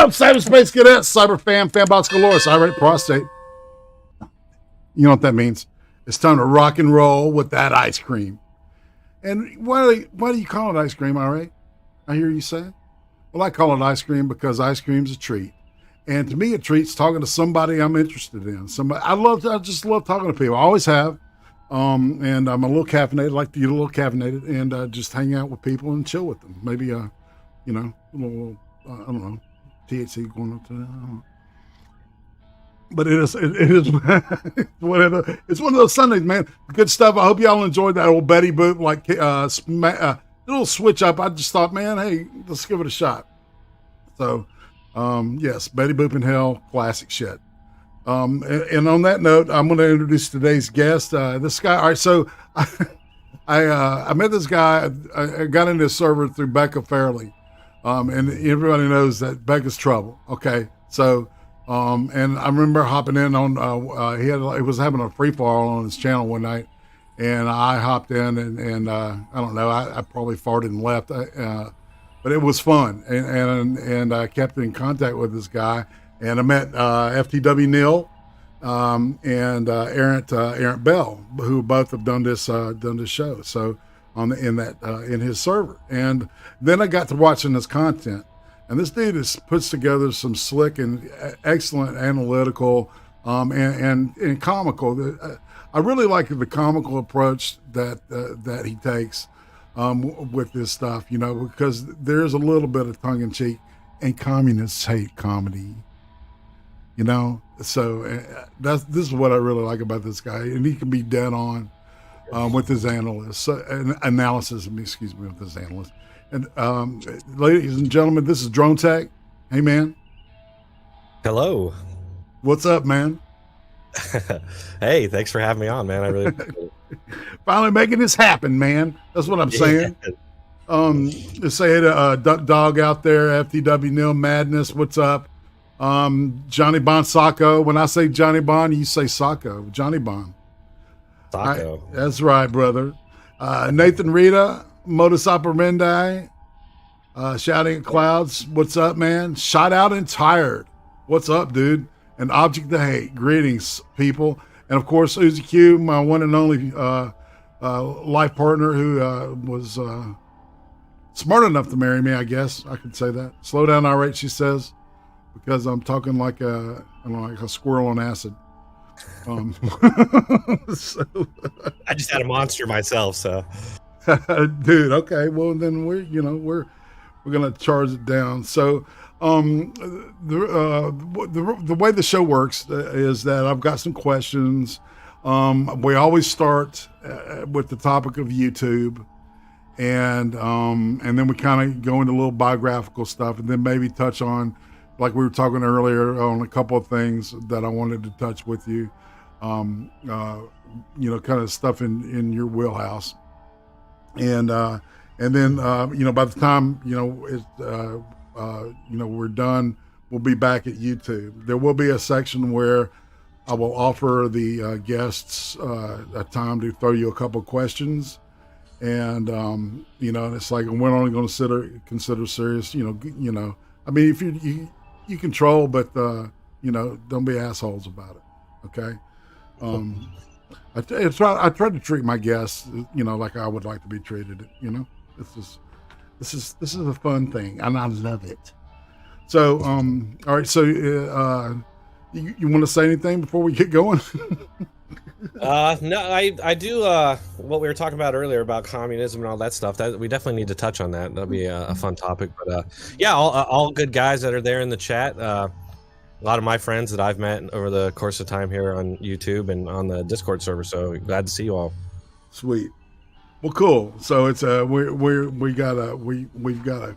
up, cyberspace cadets, cyber fanbots galore, IRATE prostate. You know what that means? It's time to rock and roll with that ice cream. And why do you call it ice cream, IRATE? I hear you say. Well, I call it ice cream because ice cream's a treat. And to me, a treat's talking to somebody I'm interested in. I just love talking to people. I always have. And I'm a little caffeinated, like to get a little caffeinated and just hang out with people and chill with them. Maybe, a little, I don't know, THC going up to that. But it is it's one of those Sundays, man. Good stuff. I hope y'all enjoyed that old Betty Boop, little switch up. I just thought, man, hey, let's give it a shot. So, yes, Betty Boop in Hell, classic shit. And on that note, I'm going to introduce today's guest. This guy. All right, so I met this guy. I got into his server through Becca Fairley, and everybody knows that Becca's trouble. Okay, so and I remember hopping in on. He was having a free fall on his channel one night, and I hopped in and I don't know. I probably farted and left. But it was fun, and I kept in contact with this guy. And I met FTW Neil and Errant Bell, who both have done this show. So in his server, and then I got to watching his content. And this dude puts together some slick and excellent analytical and comical. I really like the comical approach that he takes with this stuff, because there's a little bit of tongue in cheek, and communists hate comedy. So this is what I really like about this guy, and he can be dead on with his analysis. With his analyst. And ladies and gentlemen, this is Dronetek. Hey, man. Hello. What's up, man? Hey, thanks for having me on, man. I really finally making this happen, man. That's what I'm saying. Just say hey to Duck Dog out there, FTW Neil Madness. What's up? Johnny Bon Sacco. When I say Johnny Bon, you say Sacco. Johnny Bon. Sacco. That's right, brother. Nathan Rita, Modus Operandi, Shouting at Clouds. What's up, man? Shot Out and Tired. What's up, dude? An Object to Hate. Greetings, people. And of course, Uzi Q, my one and only life partner who was smart enough to marry me, I guess. I could say that. Slow down, IRATE, she says. Because I'm talking like a squirrel on acid. So, I just had a monster myself, so. Dude, okay. Well, then we're gonna charge it down. So, the way the show works is that I've got some questions. We always start with the topic of YouTube, and then we kind of go into a little biographical stuff, and then maybe touch on, like we were talking earlier, on a couple of things that I wanted to touch with you, kind of stuff in your wheelhouse, and then by the time we're done, we'll be back at YouTube. There will be a section where I will offer the guests a time to throw you a couple of questions, and it's like we're only going to consider serious. I mean, if you control, but don't be assholes about it. Okay. I try to treat my guests, like I would like to be treated. This is a fun thing, and I love it. So, all right. So, you want to say anything before we get going? No, I do. What we were talking about earlier about communism and all that stuff. That we definitely need to touch on that. That'll be a fun topic. But yeah, all good guys that are there in the chat. A lot of my friends that I've met over the course of time here on YouTube and on the Discord server. So glad to see you all. Sweet. Well, cool. So it's we've got a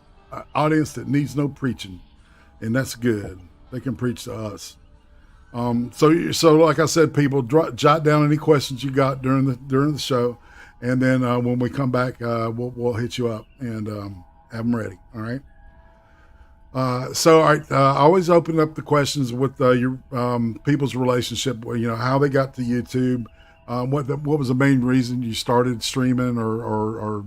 audience that needs no preaching, and that's good. They can preach to us. So like I said, people jot down any questions you got during the show, and then when we come back, we'll hit you up and have them ready. All right. So I always open up the questions with your people's relationship. How they got to YouTube, what was the main reason you started streaming or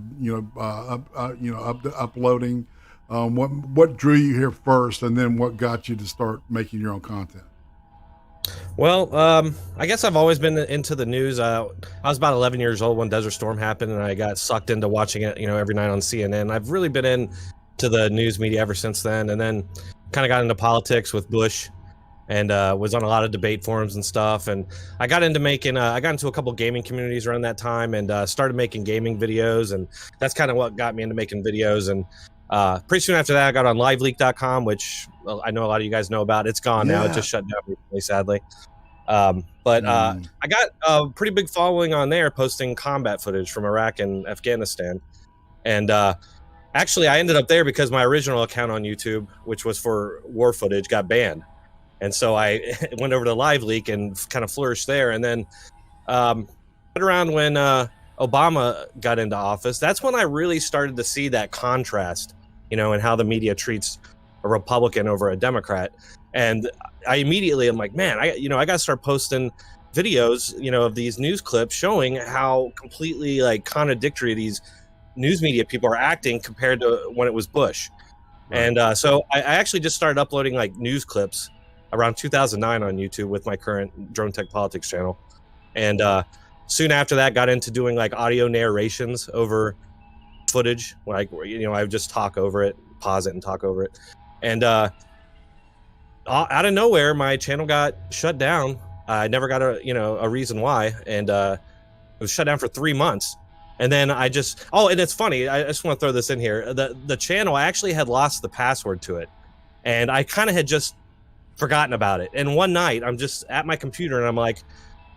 uploading, What drew you here first, and then what got you to start making your own content? Well, I guess I've always been into the news. I was about 11 years old when Desert Storm happened, and I got sucked into watching it, every night on CNN. I've really been into the news media ever since then, and then kind of got into politics with Bush, and was on a lot of debate forums and stuff. And I got into making, I got into a couple gaming communities around that time, and started making gaming videos, and that's kind of what got me into making videos. And pretty soon after that, I got on liveleak.com, which I know a lot of you guys know about. It's gone now. It just shut down recently, sadly. But I got a pretty big following on there, posting combat footage from Iraq and Afghanistan. And actually, I ended up there because my original account on YouTube, which was for war footage, got banned. And so I went over to LiveLeak and kind of flourished there. And then right around when Obama got into office, that's when I really started to see that contrast, and how the media treats a Republican over a Democrat. And I immediately am like, man, I got to start posting videos, of these news clips showing how completely like contradictory these news media people are acting compared to when it was Bush. Right. And so I actually just started uploading like news clips around 2009 on YouTube with my current Dronetek Politics channel. And soon after that, got into doing like audio narrations over footage. Like, I would just talk over it, pause it and talk over it. And out of nowhere, my channel got shut down. I never got a reason why. And it was shut down for 3 months. And then and it's funny, I just want to throw this in here. The channel, I actually had lost the password to it. And I kind of had just forgotten about it. And one night, I'm just at my computer and I'm like,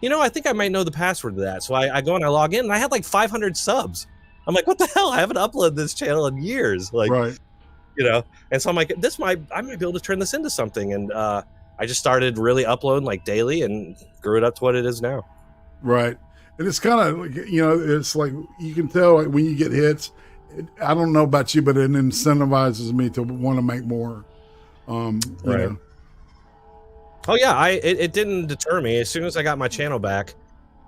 I think I might know the password to that. So I go and I log in and I had like 500 subs. I'm like, what the hell? I haven't uploaded this channel in years. Like, right. And so I'm like, I might be able to turn this into something. And I just started really uploading like daily and grew it up to what it is now. Right. And it's kind of, it's like, you can tell like, when you get hits, I don't know about you, but it incentivizes me to want to make more. Right. Oh yeah, it didn't deter me. As soon as I got my channel back,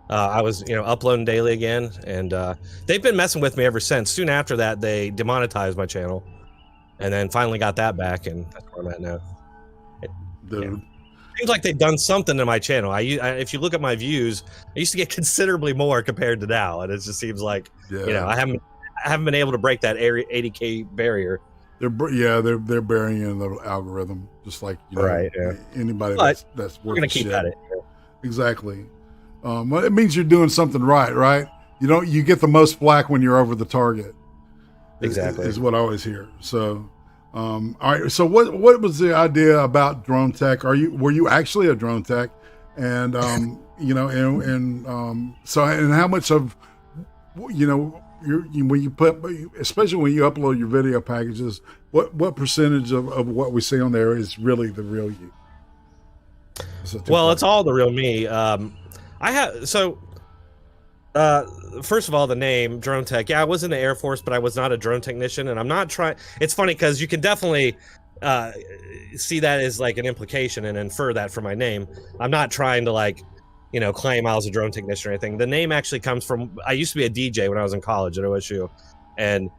I was uploading daily again, and they've been messing with me ever since. Soon after that, they demonetized my channel, and then finally got that back, and that's where I'm at now. Seems like they've done something to my channel. If you look at my views, I used to get considerably more compared to now, and it just seems like I haven't been able to break that 80K barrier. They're burying in the algorithm, just like right. Yeah. Anybody that's we're gonna keep at it. Yeah. Exactly. Well, it means you're doing something right? You get the most flack when you're over the target. Exactly is what I always hear. So, all right. So, what was the idea about Dronetek? Were you actually a Dronetek? And so how much of when you put, especially when you upload your video packages, what percentage of what we see on there is really the real you? Well, it's all the real me. First of all, the name Dronetek. Yeah, I was in the Air Force, but I was not a drone technician, and I'm not trying. It's funny because you can definitely see that as like an implication and infer that from my name. I'm not trying to claim I was a drone technician or anything. The name actually comes from, I used to be a DJ when I was in college at OSU. And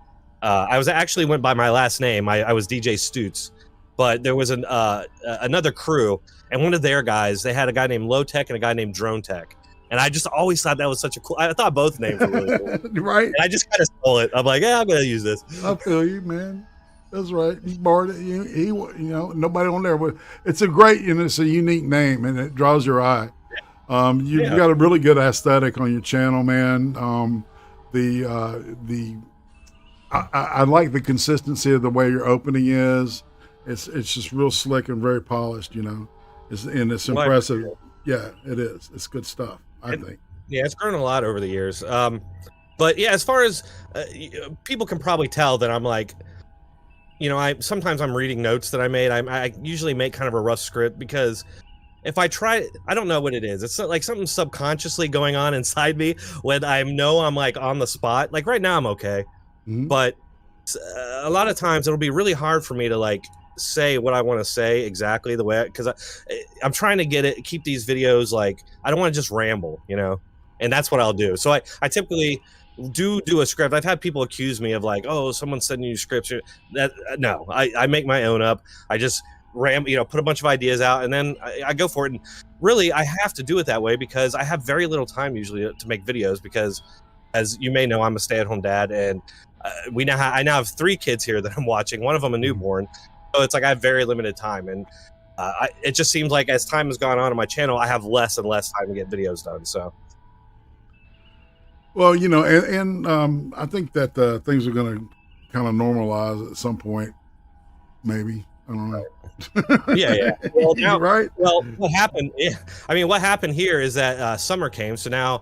I went by my last name. I was DJ Stutz. But there was another crew, and one of their guys, they had a guy named Low Tech and a guy named Dronetek. And I just always thought that was such a cool, I thought both names were really cool. Right. And I just kind of stole it. I'm like, I'm going to use this. I feel you, man. That's right. He borrowed it. Nobody on there. But it's a great, it's a unique name, and it draws your eye. You've got a really good aesthetic on your channel, man. I like the consistency of the way your opening is. It's just real slick and very polished, It's impressive. Yeah, it is. It's good stuff, I think. Yeah, it's grown a lot over the years. But yeah, as far as people can probably tell that I'm like, sometimes I'm reading notes that I made. I usually make kind of a rough script because if I try, I don't know what it is. It's like something subconsciously going on inside me when I'm like on the spot. Like right now I'm okay. Mm-hmm. But a lot of times it'll be really hard for me to say what I want to say exactly the way, because I'm trying to keep these videos I don't want to just ramble, and that's what I'll do. So I typically do a script. I've had people accuse me of like, oh, someone's sending you scripts. That no, I make my own up. I just put a bunch of ideas out, and then I go for it. And really, I have to do it that way because I have very little time usually to make videos because, as you may know, I'm a stay-at-home dad, and I now have 3 kids here that I'm watching. One of them a newborn, so it's like I have very limited time, and it just seems like as time has gone on my channel, I have less and less time to get videos done. So, well, and I think that things are going to kind of normalize at some point, maybe. I don't know. Yeah. Well, now, right. Well, what happened? Yeah, I mean, what happened here is that summer came, so now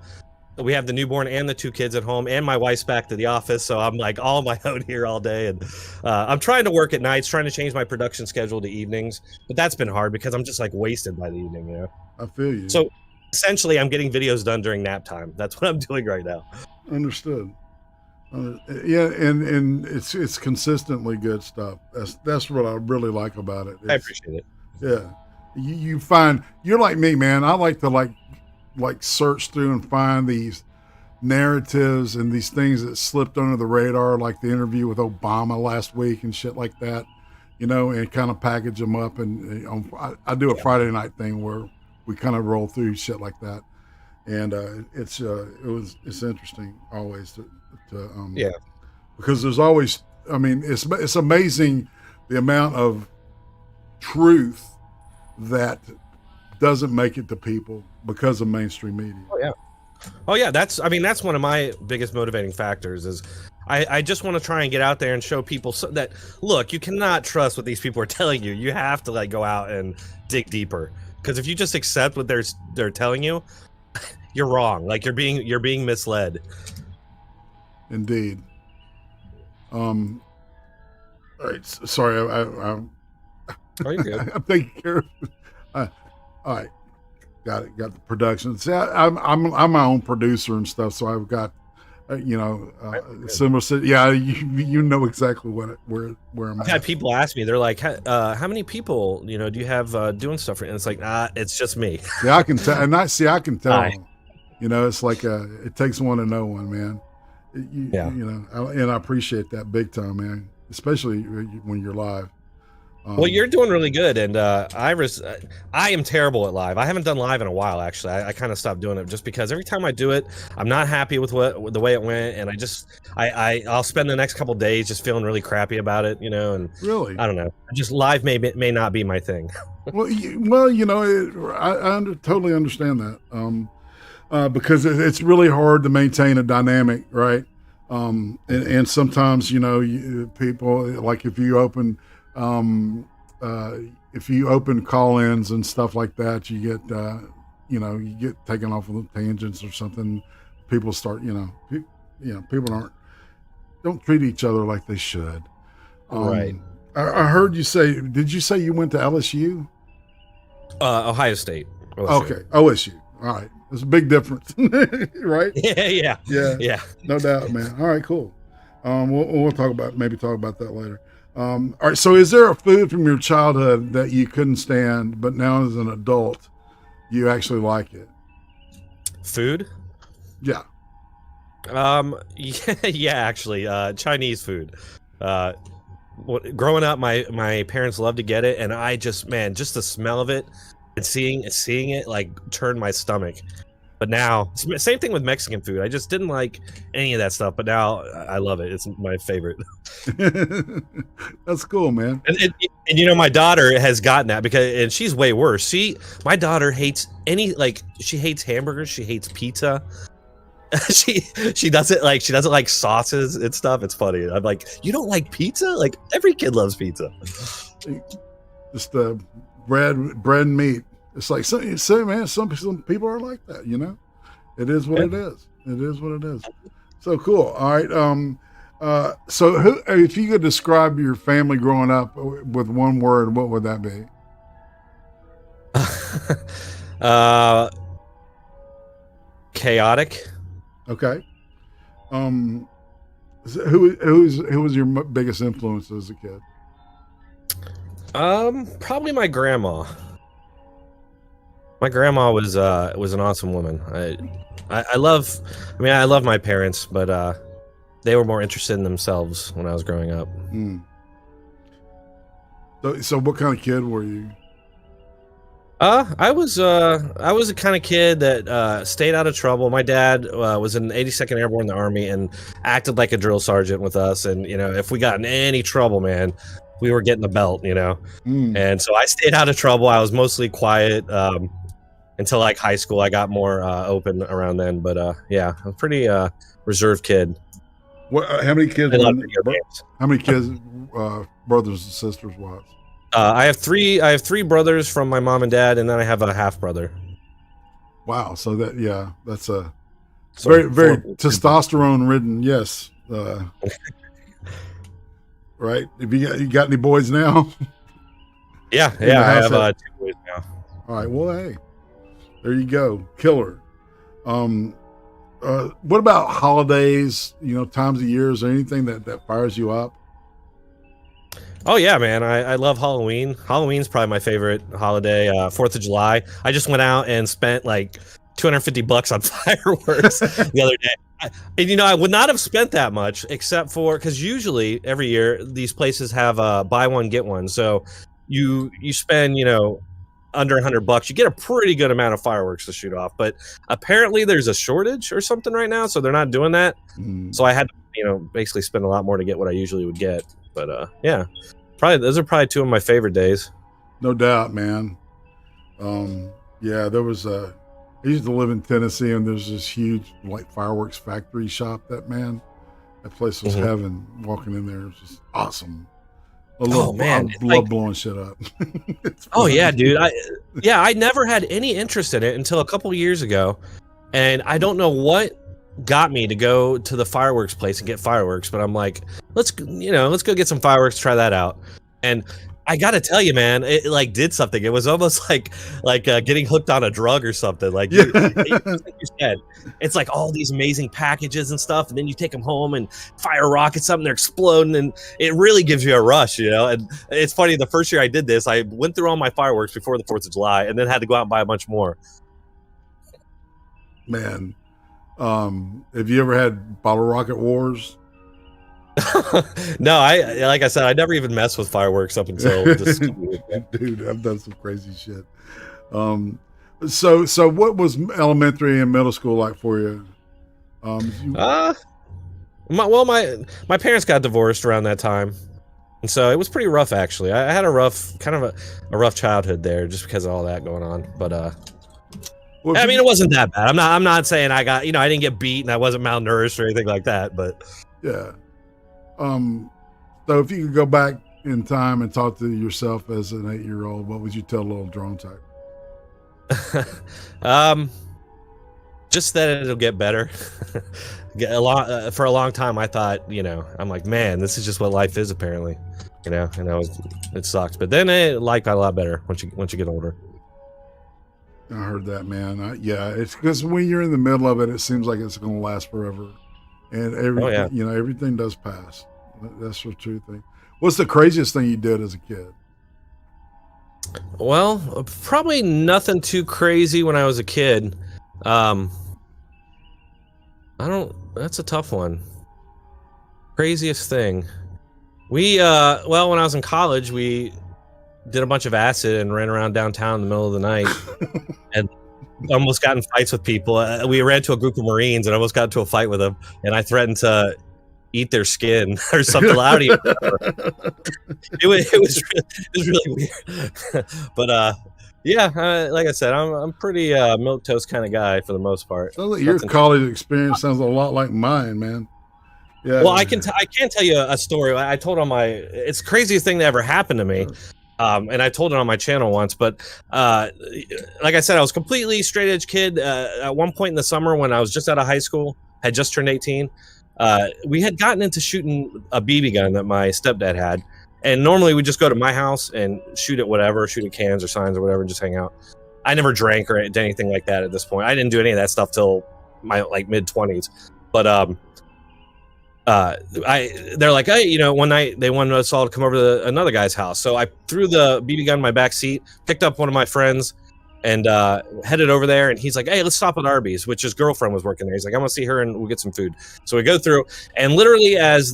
we have the newborn and the 2 kids at home, and my wife's back to the office, so I'm like all on my own here all day, and I'm trying to work at nights, trying to change my production schedule to evenings, but that's been hard because I'm just like wasted by the evening, I feel you. So essentially, I'm getting videos done during nap time. That's what I'm doing right now. Understood. Yeah, and it's consistently good stuff. That's what I really like about it. I appreciate it. Yeah, you find, you're like me, man. I like to like search through and find these narratives and these things that slipped under the radar, like the interview with Obama last week and shit like that, and kind of package them up. And I do a Friday night thing where we kind of roll through shit like that, and it's interesting always to because there's always, I mean, it's amazing the amount of truth that doesn't make it to people because of mainstream media. Oh yeah, that's one of my biggest motivating factors is I just want to try and get out there and show people that, look, you cannot trust what these people are telling you. You have to like go out and dig deeper, because if you just accept what they're telling you, you're wrong. Like you're being misled. Indeed. All right. Sorry, I'm. Oh, you're good. I'm taking care of. All right. Got it. Got the production. See, I'm my own producer and stuff, so I've got, similar. Yeah, you know exactly where I'm I've at. had people ask me, they're like, how many people do you have doing stuff? And it's like, it's just me. Yeah, I can tell, and I can tell. It's like it takes one to know one, man. And I appreciate that big time, man. Especially when you're live. Well, you're doing really good, and I am terrible at live. I haven't done live in a while, actually. I kind of stopped doing it just because every time I do it, I'm not happy with the way it went, and I'll spend the next couple days just feeling really crappy about it, and really, I don't know. Just live may not be my thing. Well, I totally understand that, because it's really hard to maintain a dynamic, right? And sometimes, people, like if you open call-ins and stuff like that, you get taken off of tangents or something. People start, people don't treat each other like they should. Right. I heard you say, did you say you went to LSU? Ohio State. OSU. Okay. OSU. All right. There's a big difference, right? Yeah. No doubt, man. All right, cool. We'll talk about that later. All right. So, is there a food from your childhood that you couldn't stand, but now as an adult, you actually like it? Food? Yeah. Yeah, actually, Chinese food. Growing up, my parents loved to get it, and I just the smell of it and seeing it like turned my stomach. But now, same thing with Mexican food. I just didn't like any of that stuff, but now I love it. It's my favorite. That's cool, man. And my daughter has gotten that and she's way worse. My daughter hates she hates hamburgers. She hates pizza. she doesn't like sauces and stuff. It's funny. I'm like, you don't like pizza? Like every kid loves pizza. Just bread and meat. It's like, man, some people are like that, It is what it is. It is what it is. So cool. All right. So if you could describe your family growing up with one word, what would that be? Chaotic. Okay. Who was your biggest influence as a kid? Probably my grandma. My grandma was an awesome woman. I love, I mean, I love my parents, but they were more interested in themselves when I was growing up. Mm. So what kind of kid were you? I was the kind of kid that stayed out of trouble. My dad was in the 82nd Airborne in the Army and acted like a drill sergeant with us. And you know, if we got in any trouble, man, we were getting the belt. You know, and so I stayed out of trouble. I was mostly quiet until like high school. I got more open around then. But yeah, I'm a pretty reserved kid. What? How many kids? How many kids? Brothers and sisters? What? I have three brothers from my mom and dad, and then I have a half brother. Wow. So that's a very testosterone ridden. Yes. Right. Have you got any boys now? Yeah. I have 2 boys now. All right. Well, hey, there you go. Killer. What about holidays? You know, times of years or anything that fires you up? Oh yeah, man. I love Halloween. Halloween's probably my favorite holiday. 4th of July. I just went out and spent like $250 on fireworks the other day. And you know, I would not have spent that much except for because usually every year these places have buy one get one. So you spend, you know, under $100, you get a pretty good amount of fireworks to shoot off. But apparently there's a shortage or something right now, so they're not doing that. So I had to, you know, basically spend a lot more to get what I usually would get. But yeah, those are probably 2 of my favorite days. No doubt, man. Yeah, there was I used to live in Tennessee, and there's this huge like fireworks factory shop. That place was heaven. Walking in there, it was just awesome. I love blowing shit up. Oh yeah, dude. I never had any interest in it until a couple years ago, and I don't know what got me to go to the fireworks place and get fireworks, but I'm like, let's go get some fireworks, try that out. And I gotta tell you, man, it like did something. It was almost like getting hooked on a drug or something. Like, like you said, it's like all these amazing packages and stuff, and then you take them home and fire rockets up and they're exploding, and it really gives you a rush, you know. And it's funny, the first year I did this, I went through all my fireworks before the 4th of July, and then had to go out and buy a bunch more. Man, have you ever had bottle rocket wars? No, like I said, I never even messed with fireworks up until this. Dude, I've done some crazy shit. So what was elementary and middle school like for you? My parents got divorced around that time, and so it was pretty rough actually. I had a rough childhood there just because of all that going on. But I mean, it wasn't that bad. I'm not saying I got, you know, I didn't get beat and I wasn't malnourished or anything like that. But yeah. So if you could go back in time and talk to yourself as an 8-year-old, what would you tell little Dronetek? Just that it'll get better. For a long time, I thought, you know, I'm like, man, this is just what life is apparently, you know, and it sucks. But then life got a lot better once you get older. I heard that, man. Yeah, it's because when you're in the middle of it, it seems like it's going to last forever. And everything, you know, everything does pass. That's the true thing. What's the craziest thing you did as a kid? Well, probably nothing too crazy when I was a kid. That's a tough one. Craziest thing. When I was in college, we did a bunch of acid and ran around downtown in the middle of the night and almost got in fights with people. We ran to a group of Marines and almost got into a fight with them, and I threatened to eat their skin or something. Loud. It was really weird. But yeah, like I said, I'm pretty milquetoast kind of guy for the most part. Sounds like your college experience sounds a lot like mine, man. Yeah. Well, I can tell you a story. I told on it's the craziest thing that ever happened to me. And I told it on my channel once, but like I said, I was a completely straight edge kid. At one point in the summer when I was just out of high school, had just turned 18, we had gotten into shooting a BB gun that my stepdad had. And normally we just go to my house and shoot at whatever, shoot at cans or signs or whatever, and just hang out. I never drank or did anything like that at this point. I didn't do any of that stuff till my like mid-20s. But they're like, hey, you know, one night they wanted us all to come over to another guy's house. So I threw the BB gun in my back seat, picked up one of my friends, and headed over there. And he's like, "Hey, let's stop at Arby's," which his girlfriend was working there. He's like, "I'm gonna see her and we'll get some food." So we go through, and literally as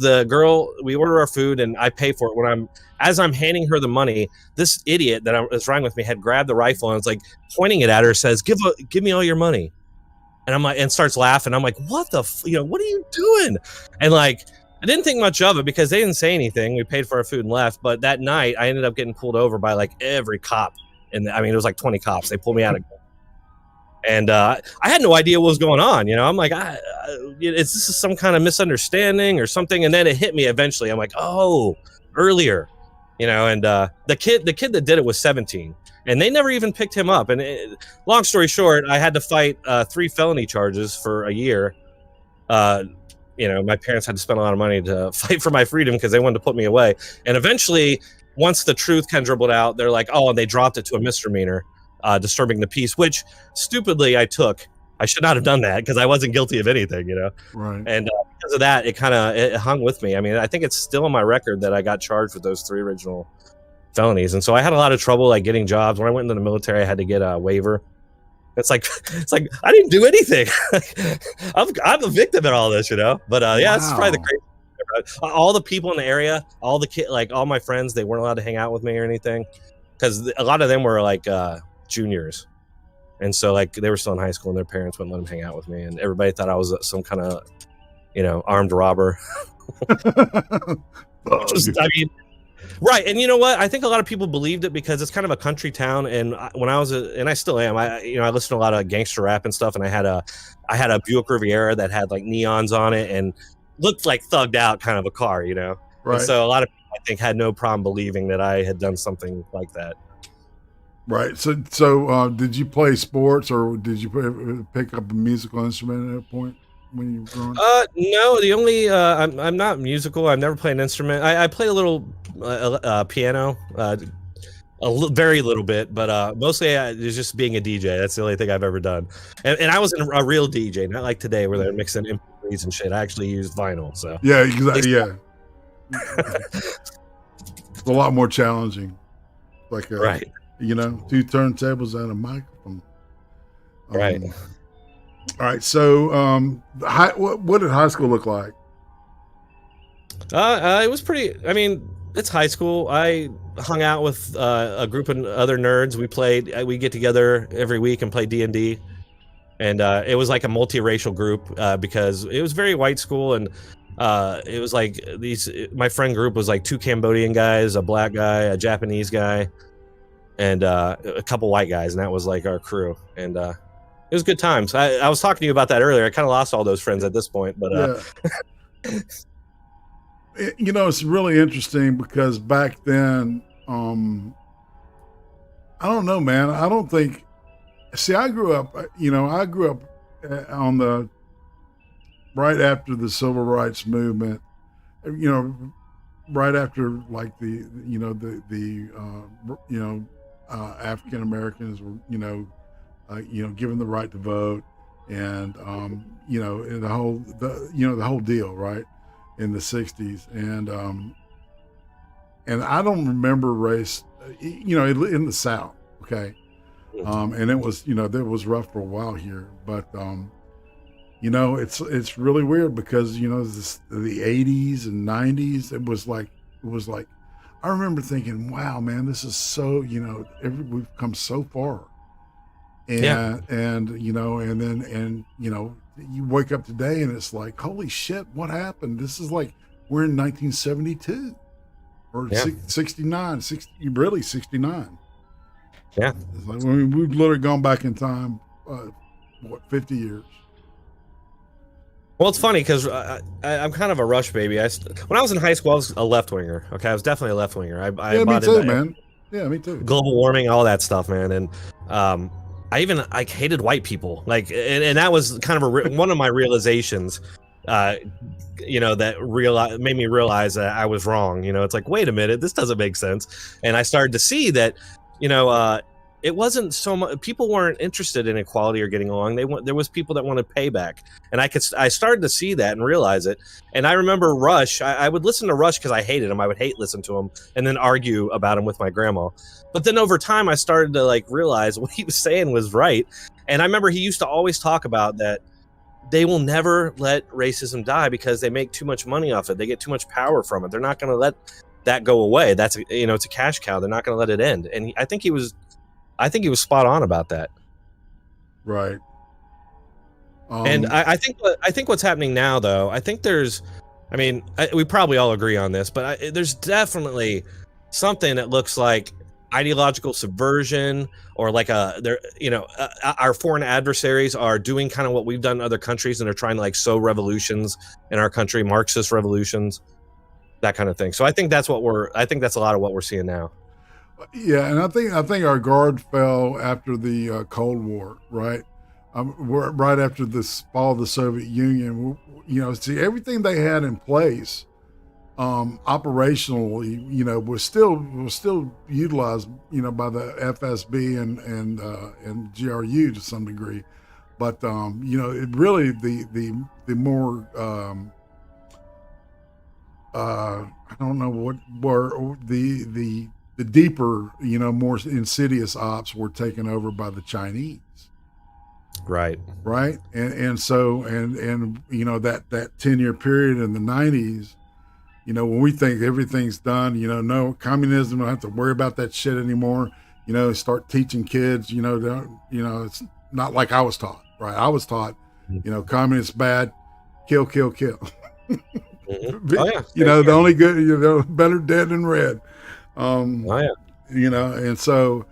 we order our food and I pay for it, as I'm handing her the money, this idiot that was riding with me had grabbed the rifle and was like pointing it at her, says, give me all your money. And I'm like, and starts laughing. I'm like, what the, what are you doing? And like, I didn't think much of it because they didn't say anything. We paid for our food and left. But that night I ended up getting pulled over by like every cop. And I mean, it was like 20 cops. They pulled me out of, and I had no idea what was going on. I'm like, is this some kind of misunderstanding or something? And then it hit me eventually. I'm like, oh, earlier, and the kid that did it was 17. And they never even picked him up. And long story short, I had to fight 3 felony charges for a year. My parents had to spend a lot of money to fight for my freedom because they wanted to put me away. And eventually, once the truth kind of dribbled out, they're like, oh, and they dropped it to a misdemeanor, disturbing the peace, which stupidly I took. I should not have done that because I wasn't guilty of anything, Right. And because of that, it hung with me. I mean, I think it's still on my record that I got charged with those 3 original felonies. And so I had a lot of trouble like getting jobs. When I went into the military, I had to get a waiver. It's like I didn't do anything. I'm a victim in all this, But yeah, it's probably the crazy. All the people in the area, all the kids, like all my friends, they weren't allowed to hang out with me or anything because a lot of them were like juniors, and so like they were still in high school and their parents wouldn't let them hang out with me, and everybody thought I was some kind of armed robber. Right. And you know what? I think a lot of people believed it because it's kind of a country town. And when I was and I still am, I listened to a lot of gangster rap and stuff. And I had a Buick Riviera that had like neons on it and looked like thugged out kind of a car, Right. And so a lot of people, I think, had no problem believing that I had done something like that. Right. So did you play sports or did you pick up a musical instrument at that point when you were growing up? No, the only I'm not musical. I've never played an instrument. I play a little piano, very little bit, but mostly it's just being a DJ. That's the only thing I've ever done. And I was a real DJ, not like today where they're mixing MP3s and shit. I actually used vinyl. So yeah, exactly. Yeah, it's a lot more challenging. Like right, 2 turntables and a microphone. Right. All right. So, what did high school look like? It was pretty. I mean, it's high school. I hung out with a group of other nerds. We get together every week and play D&D, and it was like a multiracial group because it was very white school, and it was like my friend group was like 2 Cambodian guys, a black guy, a Japanese guy, and a couple white guys, and that was like our crew. And it was good times. I was talking to you about that earlier. I kind of lost all those friends at this point, but yeah. It's really interesting because back then, I don't know, man. I don't think. See, I grew up. On the right after the civil rights movement. Right after like the African Americans were given the right to vote, and the whole deal, right, in the 60s, and I don't remember race, in the South, okay, and it was, that was rough for a while here, but it's really weird because the 80s and 90s, it was like I remember thinking, wow, man, this is so, we've come so far. And you wake up today and it's like, holy shit, what happened? This is like we're in 1972 or 69, 69. Yeah. It's like, we've literally gone back in time, 50 years. Well, it's funny because I'm kind of a Rush baby. When I was in high school, I was a left winger. Okay, I was definitely a left winger. Me too, man. Yeah, me too. Global warming, all that stuff, man. And I even hated white people, and that was kind of one of my realizations. That made me realize that I was wrong. It's like, wait a minute, this doesn't make sense. And I started to see that, it wasn't so much, people weren't interested in equality or getting along. There was people that wanted payback, and I started to see that and realize it. And I remember Rush. I would listen to Rush because I hated him. I would listen to him and then argue about him with my grandma. But then over time, I started to like realize what he was saying was right. And I remember he used to always talk about that they will never let racism die because they make too much money off it. They get too much power from it. They're not going to let that go away. That's, you know, it's a cash cow. They're not going to let it end. And I think he was spot on about that. Right. And I think what's happening now, though, I think we probably all agree on this, but there's definitely something that looks like ideological subversion, or like our foreign adversaries are doing kind of what we've done in other countries, and they're trying to like sow revolutions in our country, Marxist revolutions, that kind of thing. So I think that's a lot of what we're seeing now. Yeah, and I think our guard fell after the Cold War, right? Right after the fall of the Soviet Union. You know, see, everything they had in place operationally, you know, was still utilized, you know, by the FSB and GRU to some degree, but you know, it really the more I don't know what were the deeper, you know, more insidious ops were taken over by the Chinese. Right. And so you know, that 10-year period in the 90s, you know, when we think everything's done, you know, no communism, don't have to worry about that shit anymore. You know, start teaching kids, you know, it's not like I was taught, right? I was taught, you know, communist bad, kill. Mm-hmm. Oh, yeah. You know, the only good, you know, better dead than red. You know, and so,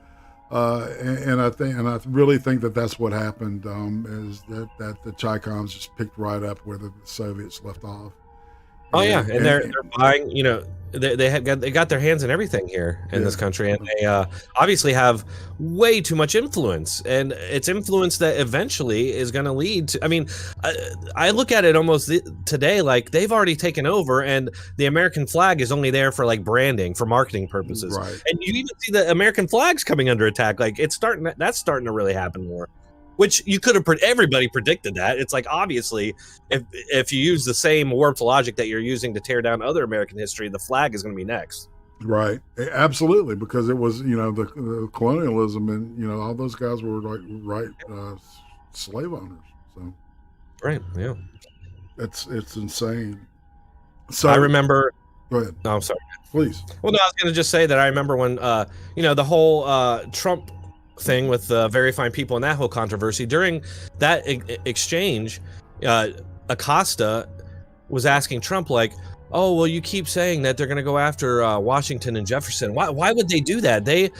and I really think that's what happened, is that the Chi-Coms just picked right up where the Soviets left off. Oh yeah, and they're buying. You know, they got their hands in everything here in this country, and they obviously have way too much influence, and it's influence that eventually is going to lead to. I mean, I look at it almost today like they've already taken over, and the American flag is only there for like branding, for marketing purposes. Right. And you even see the American flags coming under attack. Like that's starting to really happen more. Which you could have, everybody predicted that. It's like, obviously, if you use the same warped logic that you're using to tear down other American history, the flag is going to be next. Right. Absolutely. Because it was, you know, the colonialism, and, you know, all those guys were like, slave owners. So. Right. Yeah. It's insane. So I remember. Go ahead. No, I'm sorry. Please. Well, no, I was going to just say that I remember when, you know, the whole Trump thing with very fine people and that whole controversy, during that exchange, Acosta was asking Trump like, oh, well, you keep saying that they're going to go after Washington and Jefferson. Why would they do that? They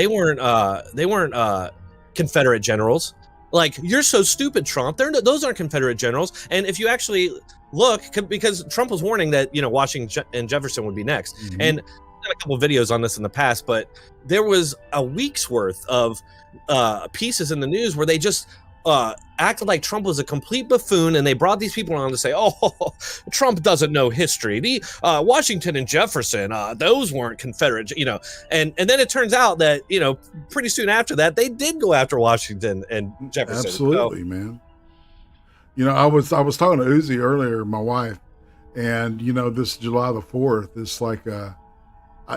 weren't Confederate generals. Like, you're so stupid, Trump. Those aren't Confederate generals. And if you actually look, because Trump was warning that, you know, Washington and Jefferson would be next. Mm-hmm. And I've done a couple of videos on this in the past, but there was a week's worth of pieces in the news where they just acted like Trump was a complete buffoon, and they brought these people on to say, oh, Trump doesn't know history. The Washington and Jefferson, those weren't Confederate, you know. And then it turns out that, you know, pretty soon after that, they did go after Washington and Jefferson. Absolutely, so, man. You know, I was talking to Uzi earlier, my wife, and, you know, this July the 4th, it's like,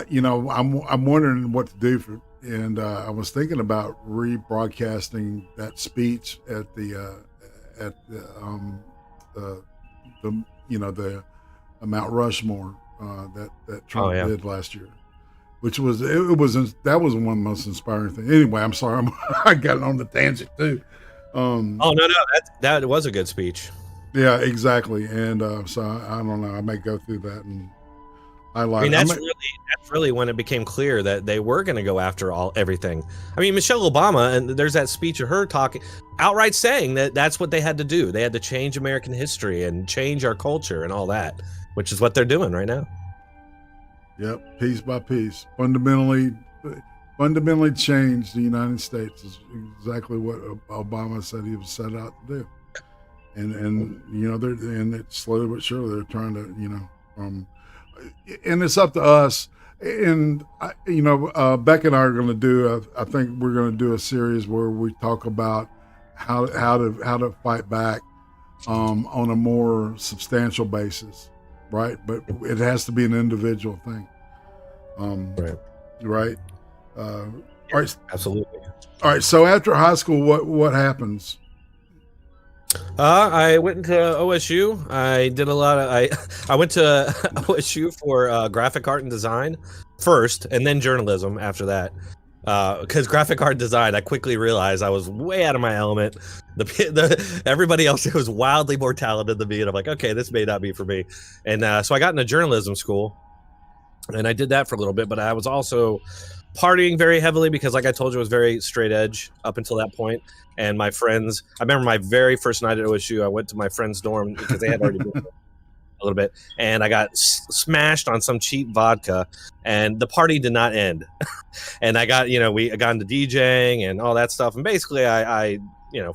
you know, I'm wondering what to do and I was thinking about rebroadcasting that speech at the you know, the Mount Rushmore that Trump did last year, which was that was one of the most inspiring things. Anyway, I'm sorry, I got on the tangent too. Oh no, that was a good speech. Yeah, exactly, and so I don't know. I may go through that and. I mean, that's really when it became clear that they were going to go after everything. I mean, Michelle Obama, and there's that speech of her talking, outright saying that that's what they had to do. They had to change American history and change our culture and all that, which is what they're doing right now. Yep, piece by piece, fundamentally change the United States is exactly what Obama said he was set out to do. And you know, it's slowly but surely they're trying to, you know, and it's up to us And Beck and I are going to do. I think we're going to do a series where we talk about how to fight back on a more substantial basis, right? But it has to be an individual thing. Right. Right. All right. Absolutely. All right. So after high school, what happens? I went to OSU. I did a lot of I went to OSU for graphic art and design first, and then journalism after that. Because graphic art design, I quickly realized I was way out of my element. Everybody else was wildly more talented than me, and I'm like, okay, this may not be for me. And so I got into journalism school, and I did that for a little bit. But I was also partying very heavily because, like I told you, I was very straight edge up until that point. And my friends, I remember my very first night at OSU, I went to my friend's dorm because they had already been a little bit, and I got smashed on some cheap vodka, and the party did not end. And I got, I got into DJing and all that stuff, and basically I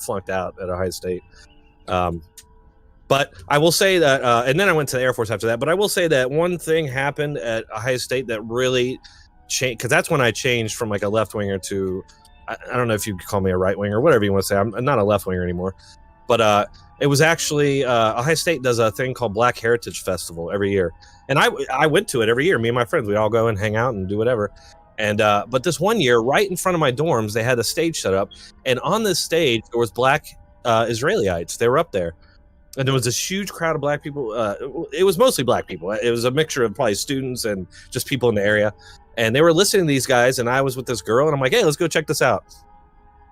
flunked out at Ohio State. But I will say that, and then I went to the Air Force after that. But I will say that one thing happened at Ohio State that really changed, because that's when I changed from like a left winger to, I don't know if you could call me a right winger or whatever you want to say. I'm not a left winger anymore. But it was actually Ohio State does a thing called Black Heritage Festival every year, and I went to it every year. Me and my friends, we all go and hang out and do whatever. And but this one year, right in front of my dorms, they had a stage set up, and on this stage there was black Israelites. They were up there, and there was this huge crowd of black people. It was mostly black people. It was a mixture of probably students and just people in the area. And they were listening to these guys, and I was with this girl, and I'm like, hey, let's go check this out.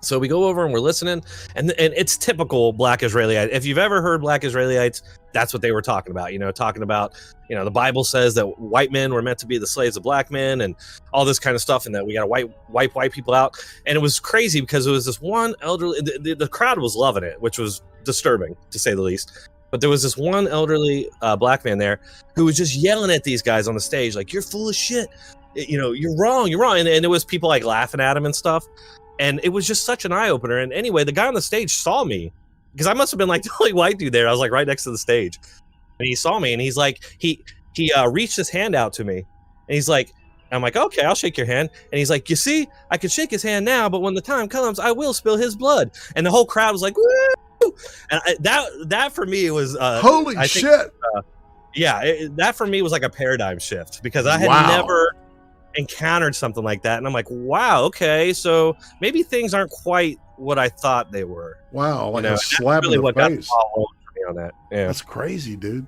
So we go over and we're listening, and it's typical black Israelite. If you've ever heard black Israelites, that's what they were talking about. Talking about, the Bible says that white men were meant to be the slaves of black men and all this kind of stuff, and that we got to wipe white people out. And it was crazy because it was this one elderly, the crowd was loving it, which was disturbing to say the least. But there was this one elderly black man there who was just yelling at these guys on the stage, like, you're full of shit. You're wrong. And there was people like laughing at him and stuff. And it was just such an eye-opener. And anyway, the guy on the stage saw me because I must have been like the only white dude there. I was like right next to the stage. And he saw me, and he's like, he reached his hand out to me. And he's like, I'm like, okay, I'll shake your hand. And he's like, you see, I could shake his hand now, but when the time comes, I will spill his blood. And the whole crowd was like, woo! And that for me was holy shit. That for me was like a paradigm shift because I had never encountered something like that, and I'm like, wow, okay, so maybe things aren't quite what I thought they were. Like a slap in the face on that. Yeah, that's crazy, dude.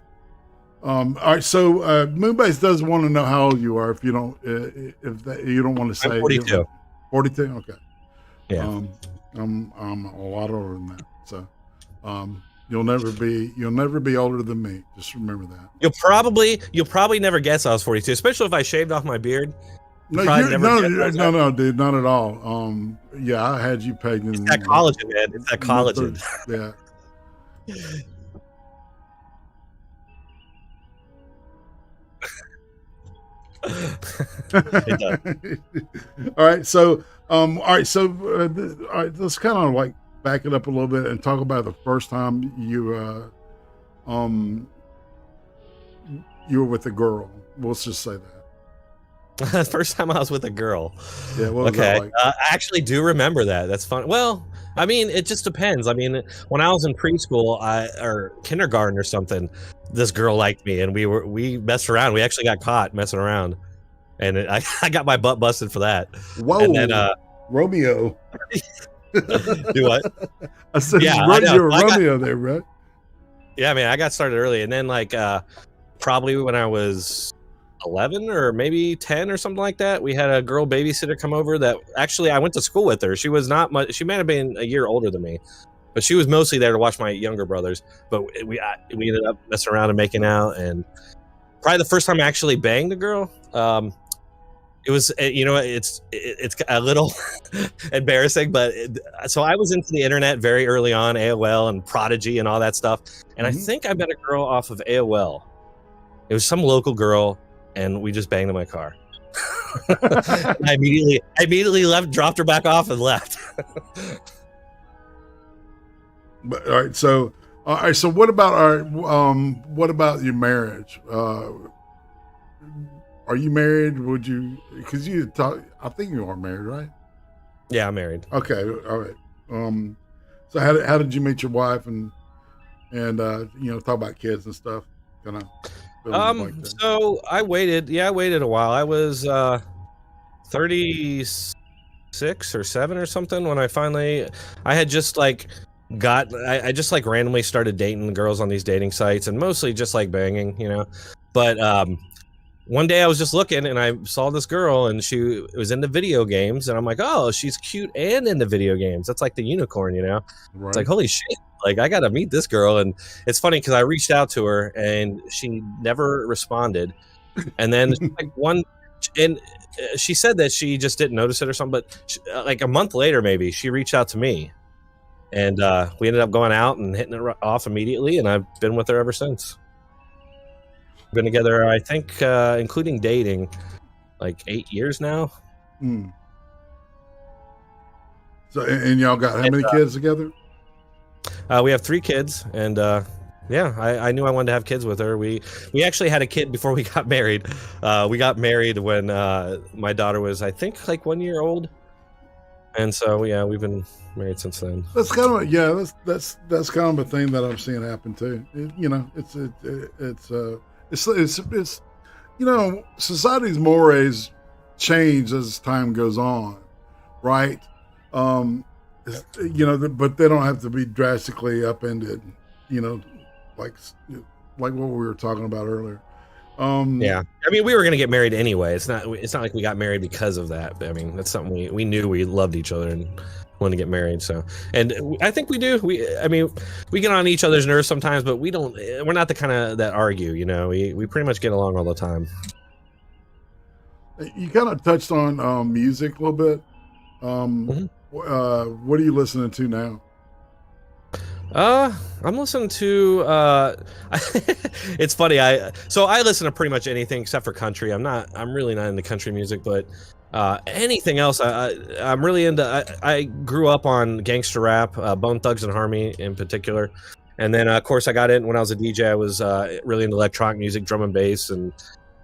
All right, so Moonbase does want to know how old you are. If you don't, you don't want to say. I'm 42. 42. Okay. Yeah. I'm a lot older than that. So, you'll never be older than me. Just remember that. You'll probably never guess I was 42, especially if I shaved off my beard. No, dude, not at all. Yeah, I had you pegged in. It's that collagen, man. It's that collagen. Yeah. It does. All right, so let's kind of like back it up a little bit and talk about the first time you were with a girl. Let's just say that. The first time I was with a girl. Yeah. What was that like? I actually do remember that. That's fun. Well, I mean, it just depends. I mean, when I was in preschool or kindergarten or something, this girl liked me, and we messed around. We actually got caught messing around, and I got my butt busted for that. Whoa, and then, Romeo. Do what? I said, yeah, you're Romeo there, right? Yeah, man, I got started early, and then probably when I was 11 or maybe 10 or something like that, we had a girl babysitter come over that actually I went to school with her. She was not much, she might have been a year older than me, but she was mostly there to watch my younger brothers. But we ended up messing around and making out, and probably the first time I actually banged a girl, it was, it's a little embarrassing, but so I was into the internet very early on, AOL and Prodigy and all that stuff, and I think I met a girl off of AOL. It was some local girl, and we just banged in my car. I immediately left, dropped her back off, and left. But all right, so what about your marriage? Are you married? Would you? Because you talk. I think you are married, right? Yeah, I'm married. Okay, all right. So how did you meet your wife and talk about kids and stuff? Kind of like that. So I waited. Yeah, I waited a while. I was 36 or 7 or something when I had just like I just like randomly started dating girls on these dating sites and mostly just like banging, But one day I was just looking and I saw this girl and she was into video games and I'm like, oh, she's cute and into video games. That's like the unicorn, Right. It's like, holy shit. Like, I got to meet this girl. And it's funny because I reached out to her and she never responded. And then she said that she just didn't notice it or something. But like a month later, maybe she reached out to me and we ended up going out and hitting it off immediately. And I've been with her ever since. Been together, I think, including dating, like 8 years now. So, and y'all got how many kids together? We have 3 kids, and I knew I wanted to have kids with her. We actually had a kid before we got married. We got married when my daughter was, I think, like 1 year old, and so yeah, we've been married since then. That's kind of that's kind of a thing that I'm seeing happen too. It's society's mores change as time goes on, right? But they don't have to be drastically upended, like what we were talking about earlier. Yeah, I mean, we were going to get married anyway. It's not like we got married because of that. I mean, that's something we knew we loved each other and wanted to get married. So, and I think we do. We get on each other's nerves sometimes, but we're not the kind of that argue. We pretty much get along all the time. You kind of touched on music a little bit. What are you listening to now? I'm listening to it's funny, I listen to pretty much anything except for country. I'm really not into country music, but anything else I'm really into. I grew up on gangster rap, Bone Thugs and Harmony in particular, and then of course I got in when I was a DJ. I was really into electronic music, drum and bass and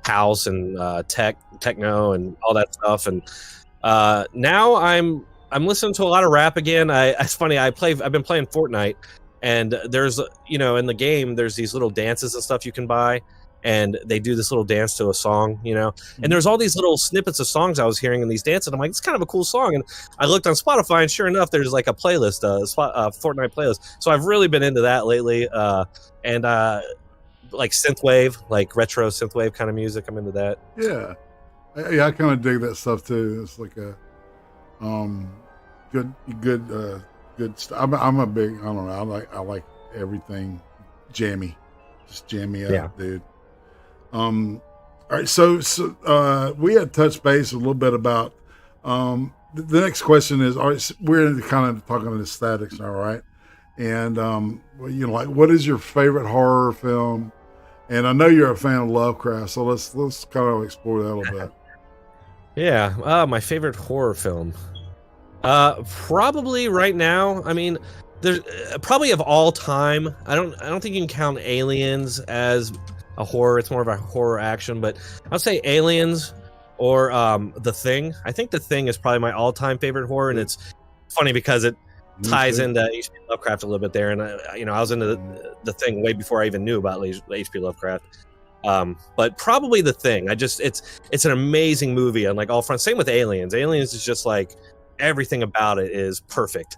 house and techno and all that stuff. And now I'm listening to a lot of rap again. It's funny, I've been playing Fortnite, and there's in the game there's these little dances and stuff you can buy, and they do this little dance to a song, and there's all these little snippets of songs I was hearing in these dances, and I'm like, it's kind of a cool song. And I looked on Spotify, and sure enough, there's like a playlist, Fortnite playlist. So I've really been into that lately, and like synthwave, like retro synthwave kind of music. I'm into that. Yeah, I kind of dig that stuff too. It's like a good stuff. I'm a big, I don't know, I like everything jammy, just jammy up, dude. All right, so we had touched base a little bit about the next question is, all right, so we're kind of talking about aesthetics, all right, and like, what is your favorite horror film? And I know you're a fan of Lovecraft, so let's kind of explore that a little bit. Yeah, my favorite horror film. Probably right now. I mean, there's probably of all time. I don't think you can count Aliens as a horror. It's more of a horror action, but I'll say Aliens or The Thing. I think The Thing is probably my all-time favorite horror, and it's funny because it ties into H.P. Lovecraft a little bit there. And I was into the Thing way before I even knew about H.P. Lovecraft. But probably The Thing. It's an amazing movie on like all fronts. Same with Aliens. Aliens is just like, everything about it is perfect.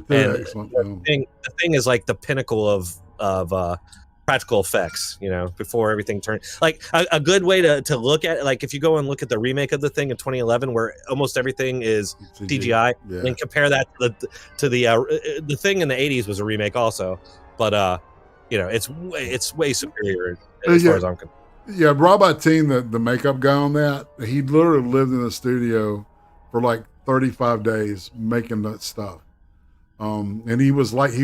Excellent. The thing is like the pinnacle of practical effects, before everything turned. Like a good way to look at it, like if you go and look at the remake of The Thing in 2011, where almost everything is CGI, and compare that to the Thing in the 80s was a remake also, but it's way superior as far as I'm concerned. Yeah, Rob Bottin, the makeup guy on that, he literally lived in the studio for like 35 days making that stuff. And he was like, I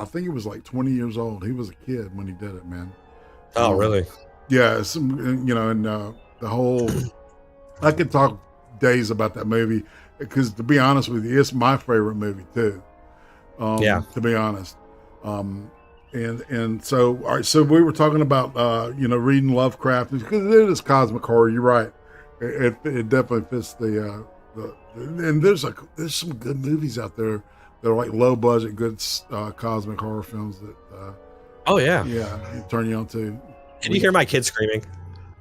think he was like 20 years old. He was a kid when he did it, man. Oh, really? Yeah. And the whole, I could talk days about that movie because, to be honest with you, it's my favorite movie too. To be honest. And so, all right, so we were talking about reading Lovecraft because it is cosmic horror. You're right. It definitely fits the and there's some good movies out there that are like low budget, good cosmic horror films that oh yeah, you turn you on to. Can you hear my kids screaming?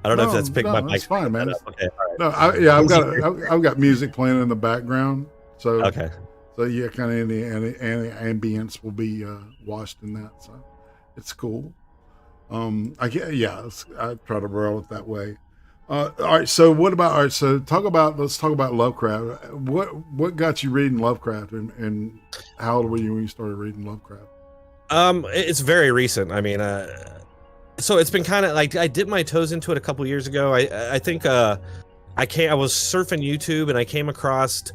I don't know if that's picked my mic. It's fine, man. Okay, all right. No, I've got music playing in the background, so okay. So yeah, kind of any ambience will be washed in that, so it's cool. I try to roll it that way. All right, so let's talk about Lovecraft. What got you reading Lovecraft, and how old were you when you started reading Lovecraft? It's very recent. I mean, so it's been kind of like I dipped my toes into it a couple years ago. I think I was surfing YouTube and I came across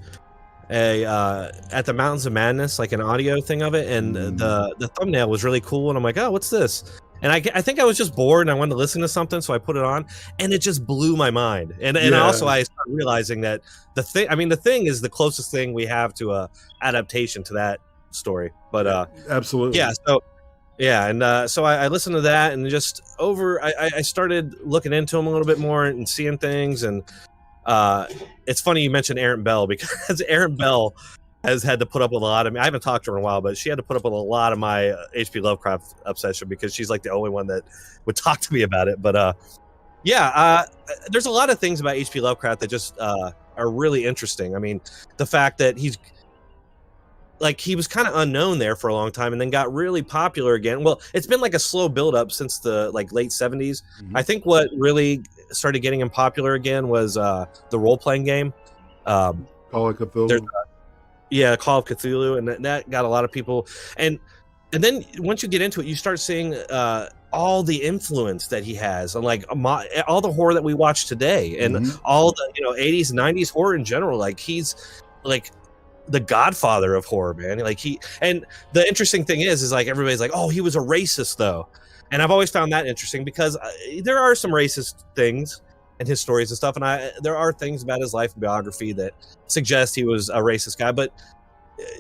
at the Mountains of Madness, like an audio thing of it, and the thumbnail was really cool, and I'm like, oh, what's this? And I think I was just bored and I wanted to listen to something, so I put it on, and it just blew my mind. And also I started realizing that the thing is the closest thing we have to a adaptation to that story. But absolutely, yeah. So I listened to that, and just I started looking into them a little bit more and seeing things. And it's funny you mentioned Erin Bell, because Erin Bell has had to put up with a lot of me. I haven't talked to her in a while, but she had to put up with a lot of my H.P. Lovecraft obsession, because she's like the only one that would talk to me about it. But there's a lot of things about H.P. Lovecraft that just are really interesting. I mean, the fact that he was kind of unknown there for a long time and then got really popular again. Well, it's been like a slow buildup since the late 70s. Mm-hmm. I think what really started getting him popular again was the role-playing game. Call of Cthulhu. Call of Cthulhu, and that got a lot of people. And then once you get into it, you start seeing all the influence that he has on all the horror that we watch today, and all the 80s and 90s horror in general. Like, he's like the godfather of horror, man. And the interesting thing is like everybody's like, oh, he was a racist though. And I've always found that interesting, because there are some racist things in his stories and stuff, and there are things about his life and biography that suggest he was a racist guy. But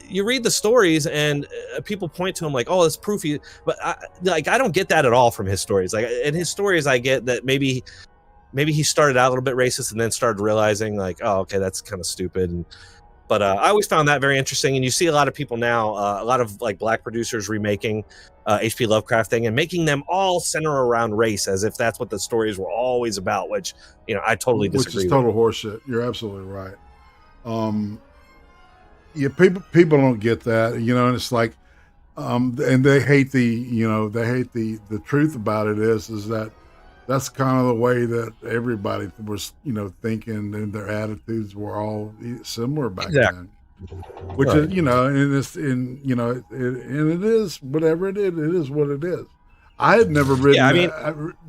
you read the stories and people point to him like, oh, it's proof but I don't get that at all from his stories. Like, in his stories, I get that maybe he started out a little bit racist and then started realizing like, oh, okay, that's kind of stupid. But I always found that very interesting. And you see a lot of people now, a lot of like black producers remaking H.P. Lovecraft thing and making them all center around race, as if that's what the stories were always about, which, I totally disagree with. Which is total horseshit. You're absolutely right. People don't get that, and it's like, and they hate the truth about it is that that's kind of the way that everybody was, thinking, and their attitudes were all similar back then. Which is, and it is whatever it is. It is what it is. I had never written.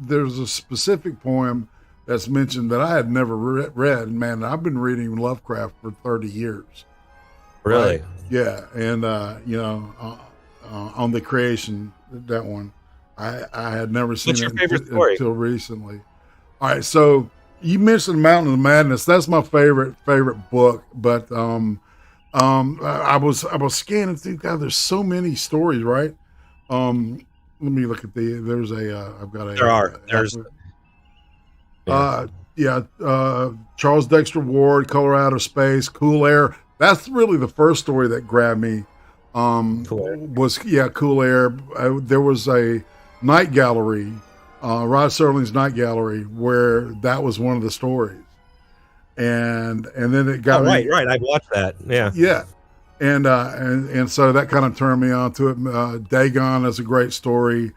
There's a specific poem that's mentioned that I had never read. Man, I've been reading Lovecraft for 30 years. Really? Right? Yeah, and on the creation, that one. I had never seen it until recently. All right, so you mentioned Mountain of Madness. That's my favorite book. But I was scanning through. God, there's so many stories, right? Let me look at there's a. I've got a. Charles Dexter Ward, Color Out of Space, Cool Air. That's really the first story that grabbed me. Cool Air. There was a night gallery, Rod Serling's Night Gallery, where that was one of the stories, and then it got right. I watched that. Yeah, and so that kind of turned me on to it. Dagon is a great story.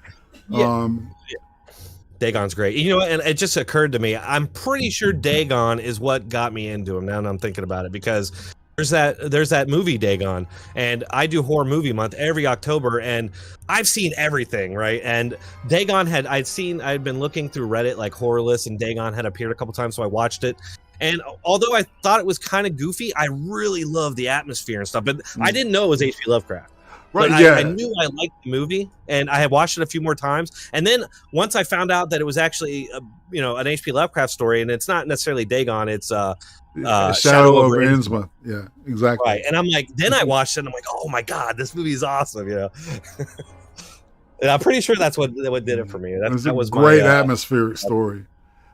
Dagon's great. And it just occurred to me, I'm pretty sure Dagon is what got me into him. Now that I'm thinking about it, because there's that movie Dagon, and I do horror movie month every October, and I've seen everything, right? And Dagon I'd been looking through Reddit like horror lists, and Dagon had appeared a couple times, so I watched it. And although I thought it was kind of goofy, I really loved the atmosphere and stuff. But I didn't know it was H.P. Lovecraft. Right, but I knew I liked the movie, and I had watched it a few more times. And then once I found out that it was actually, an H.P. Lovecraft story, and it's not necessarily Dagon, it's Shadow over Innsmouth. Yeah, exactly. Right, and I'm like, then I watched it, and I'm like, oh my god, this movie is awesome. And I'm pretty sure that's what did it for me. It's That a was great my atmospheric story.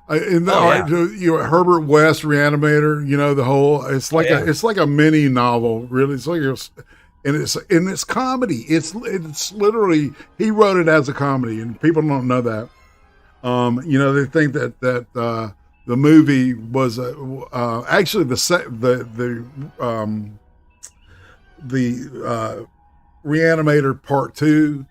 In the, Oh, all yeah. right, you know, Herbert West Reanimator, you know, the whole it's like yeah. it's like a mini novel, really. It's like and it's comedy. It's literally he wrote it as a comedy, and people don't know that. You know, they think that the movie was actually the Reanimator Part 2.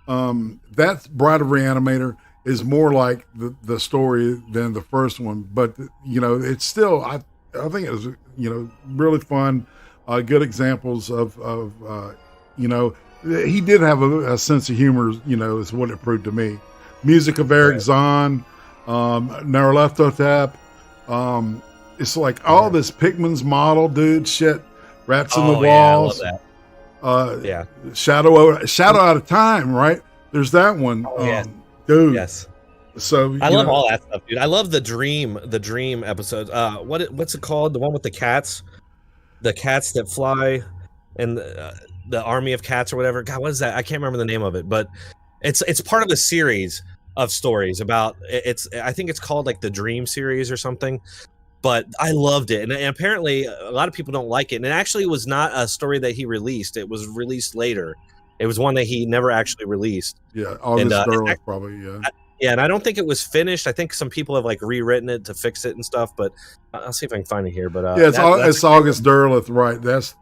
That Bride of Reanimator is more like the story than the first one, but you know, it's still I think it was, you know, really fun. Good examples of you know, he did have a sense of humor. You know, is what it proved to me. Music of Eric Zahn, Nerlethotep. It's like all this Pickman's model, dude. Shit, Rats in the Walls. Yeah, I love that. Shadow Out of Time, right? There's that one, dude. Yes. So I love all that stuff, dude. I love the dream episodes. What's it called? The one with the cats that fly, and the army of cats or whatever. God, what is that? I can't remember the name of it, but it's part of a series of stories about it's. I think it's called like the Dream series or something. But I loved it, and apparently a lot of people don't like it. And it actually was not a story that he released; it was released later. It was one that he never actually released. Yeah, August Derleth probably. Yeah. Yeah, and I don't think it was finished. I think some people have like rewritten it to fix it and stuff. But I'll see if I can find it here. But yeah, it's August Derleth, right? That's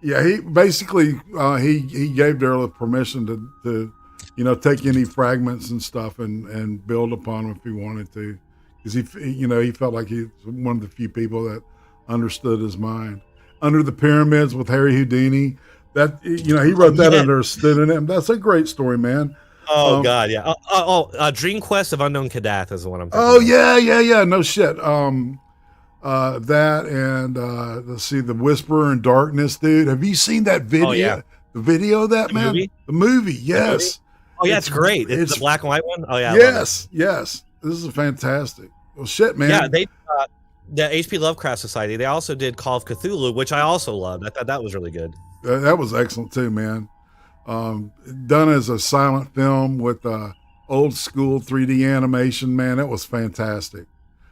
yeah. He basically he gave Derleth permission to you know, take any fragments and stuff and build upon them if he wanted to, because he felt like he's one of the few people that understood his mind. Under the Pyramids with Harry Houdini, that, you know, he wrote that understood in him. That's a great story, man. Oh God, yeah. Dream Quest of Unknown Kadath is the one I'm thinking Oh of. yeah, no shit. That and let's see, The Whisperer in Darkness, dude. Have you seen that video? Oh, yeah. The video of that, man? Movie? The movie, yes. Oh yeah, it's great. It's the black and white one. Oh yeah. Yes. This is fantastic. Well, shit, man. Yeah, they the HP Lovecraft Society. They also did Call of Cthulhu, which I also loved. I thought that was really good. That was excellent too, man. Done as a silent film with old school 3D animation, man. That was fantastic.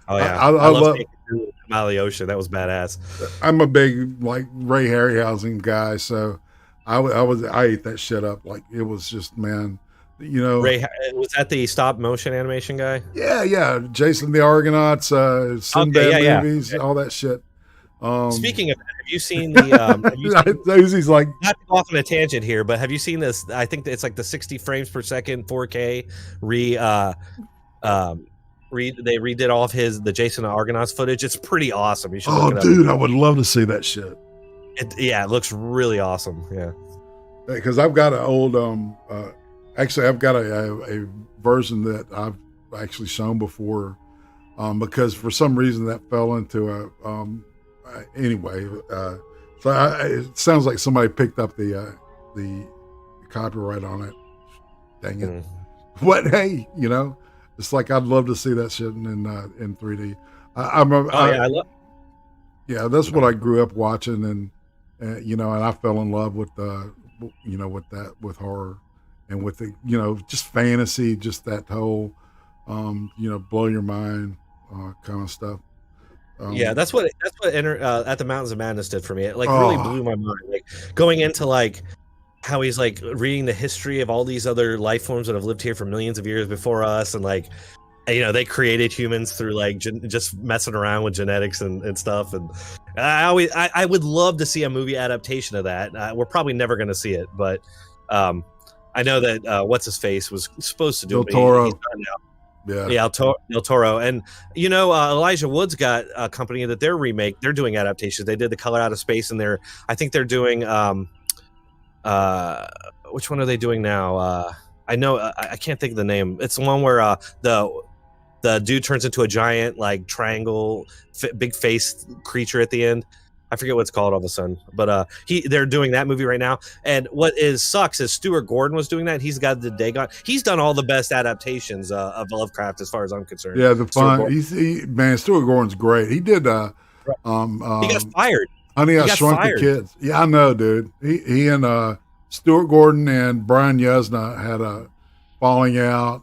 Oh yeah, I love Cthulhu out of the ocean. That was badass. I'm a big like Ray Harryhausen guy, so I ate that shit up. Like, it was just, man. You know, Ray, was that the stop motion animation guy? Yeah. Jason the Argonauts, Sinbad movies, all that shit. Speaking of that, have you seen the? He's like, not to go off on a tangent here, but have you seen this? I think it's like the 60 frames per second 4K they redid all of the Jason the Argonauts footage. It's pretty awesome. You should look it up. Dude, I would love to see that shit. It looks really awesome. Yeah, because I've got an old actually, I've got a version that I've actually shown before, because for some reason that fell into a anyway. So it sounds like somebody picked up the copyright on it. Dang it! What? Hey, you know, it's like I'd love to see that shit in 3D. Yeah, that's what I grew up watching, and you know, and I fell in love with you know, with horror. And with the, you know, just fantasy, just that whole, you know, blow your mind kind of stuff. Yeah, that's what At the Mountains of Madness did for me. It like really blew my mind. Like going into like how he's like reading the history of all these other life forms that have lived here for millions of years before us, and like, you know, they created humans through like just messing around with genetics and stuff. And I would love to see a movie adaptation of that. We're probably never going to see it, but. I know that what's his face was supposed to do Del Toro. Del Toro, and you know, Elijah Wood's got a company that they're doing adaptations. They did The Color Out of Space, and I think they're doing which one are they doing now? I know I can't think of the name. It's the one where the dude turns into a giant like triangle big face creature at the end. I forget what it's called all of a sudden, but they're doing that movie right now. And what sucks is Stuart Gordon was doing that. He's got the Dagon. He's done all the best adaptations of Lovecraft, as far as I'm concerned. Yeah, man, Stuart Gordon's great. He did. He got fired. Honey, I Shrunk the Kids. Yeah, I know, dude. He and Stuart Gordon and Brian Yuzna had a falling out.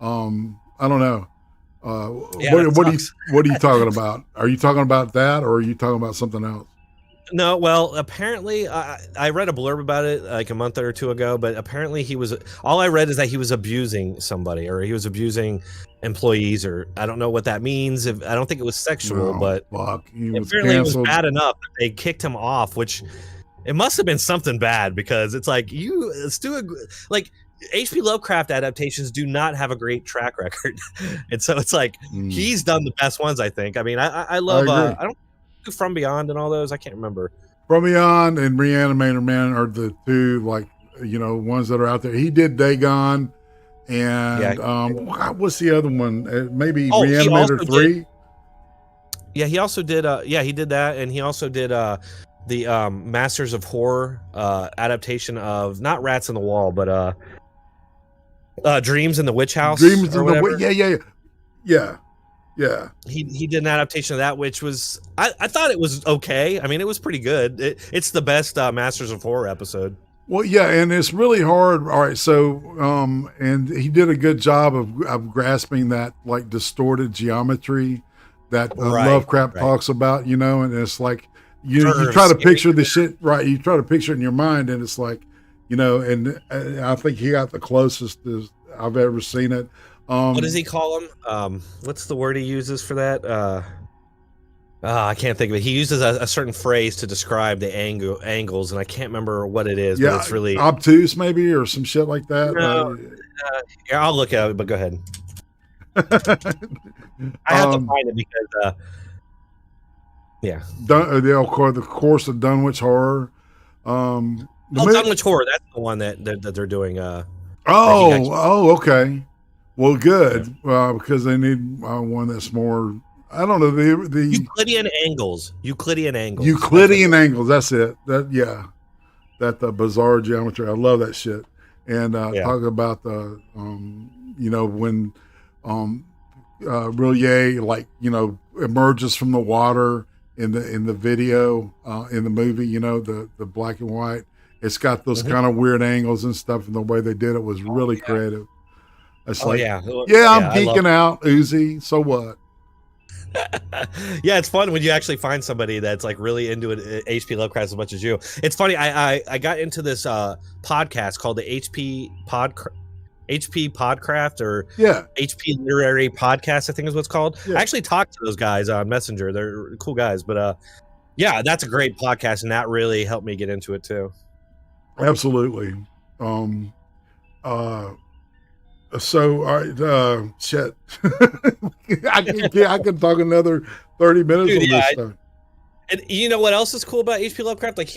I don't know. Yeah, that sucks. What are you talking about? Are you talking about that, or are you talking about something else? No, well, apparently, I read a blurb about it like a month or two ago, but apparently he was. All I read is that he was abusing somebody, or he was abusing employees, or I don't know what that means. If I don't think it was sexual, but fuck, he was apparently canceled. it was bad enough that they kicked him off, which it must have been something bad because it's like like H.P. Lovecraft adaptations do not have a great track record, and so it's like he's done the best ones. I think. I mean, I love. I don't. From Beyond and all those, I can't remember. From Beyond and Reanimator Man are the two, like, ones that are out there. He did Dagon, and what's the other one? Maybe Reanimator 3. He also did. He did that, and he also did the Masters of Horror adaptation of not Rats in the Wall, but Dreams in the Witch House. Dreams in the Witch. Yeah. He did an adaptation of that, which was I thought it was okay. I mean, it was pretty good. It's the best Masters of Horror episode. Well, yeah, and it's really hard. All right, so and he did a good job of grasping that like distorted geometry that Lovecraft talks about, and it's like you try to picture the shit right. You try to picture it in your mind, and it's like, and I think he got the closest I've ever seen it. What does he call them? What's the word he uses for that? I can't think of it. He uses a certain phrase to describe the angles, and I can't remember what it is. Yeah, but it's really obtuse, maybe, or some shit like that. No, yeah, I'll look at it, but go ahead. I have to find it because, the course of Dunwich Horror. Dunwich Horror. That's the one that they're doing. Okay. Well, good, because they need one that's more. I don't know the Euclidean angles. Euclidean angles. That's it. That the bizarre geometry. I love that shit. And talk about the when Rillier emerges from the water in the video in the movie. The black and white. It's got those kind of weird angles and stuff, and the way they did it was really creative. It's I'm geeking out, Uzi. So what? Yeah, it's fun when you actually find somebody that's like really into it, H.P. Lovecraft as much as you. It's funny. I got into this podcast called the HP Podcraft or HP Literary Podcast, I think is what it's called. I actually talked to those guys on Messenger. They're cool guys, but that's a great podcast, and that really helped me get into it too. Absolutely. So, all right, shit. I can talk another 30 minutes on this stuff. And you know what else is cool about H.P. Lovecraft? Like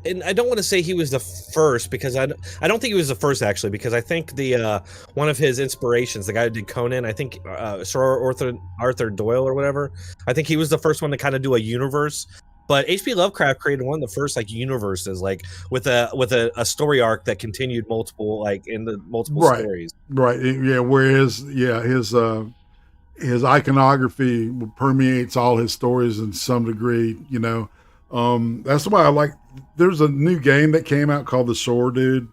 and I don't want to say he was the first because I don't think he was the first actually, because I think the one of his inspirations, the guy who did Conan, I think Sir Arthur Doyle or whatever, I think he was the first one to kind of do a universe. But H.P. Lovecraft created one of the first like universes, like with a story arc that continued multiple stories. Right. Yeah. Whereas his iconography permeates all his stories in some degree. That's why I like. There's a new game that came out called The Shore Dude.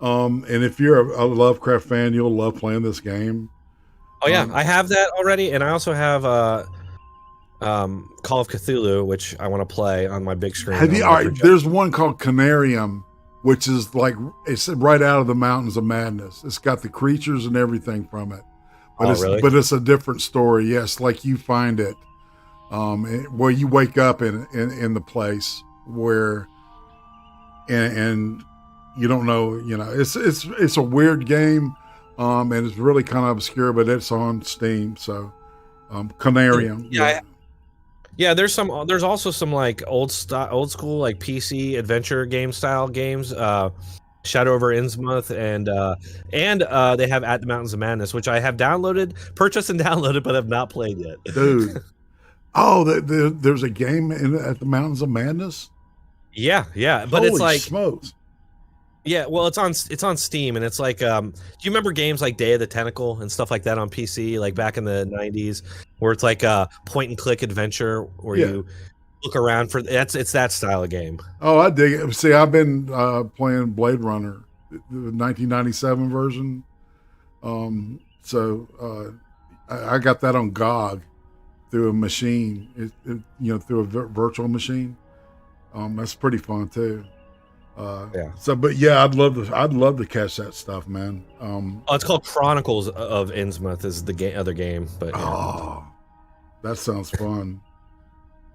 And if you're a Lovecraft fan, you'll love playing this game. Oh yeah, I have that already, and I also have Call of Cthulhu, which I want to play on my big screen. There's one called Canarium, which is like it's right out of the Mountains of Madness. It's got the creatures and everything from it, but it's a different story. Yes, like you find it, where you wake up in the place where, and you don't know. It's a weird game, and it's really kind of obscure, but it's on Steam. So, Canarium. Yeah, there's also some like old school like PC adventure game style games, Shadow over Innsmouth, and they have At the Mountains of Madness, which I have purchased and downloaded, but have not played yet. Dude, there's a game at the Mountains of Madness. Yeah, but Holy it's like smokes. Yeah, well, it's on Steam, and it's like, do you remember games like Day of the Tentacle and stuff like that on PC, like back in the 90s, where it's like a point and click adventure where you look around for it's that style of game. Oh, I dig it. See, I've been playing Blade Runner, the 1997 version. So I got that on GOG through a machine, through a virtual machine. That's pretty fun too. Yeah. So, but yeah, I'd love to catch that stuff, man. It's called Chronicles of Innsmouth is the other game, but yeah. Oh, that sounds fun.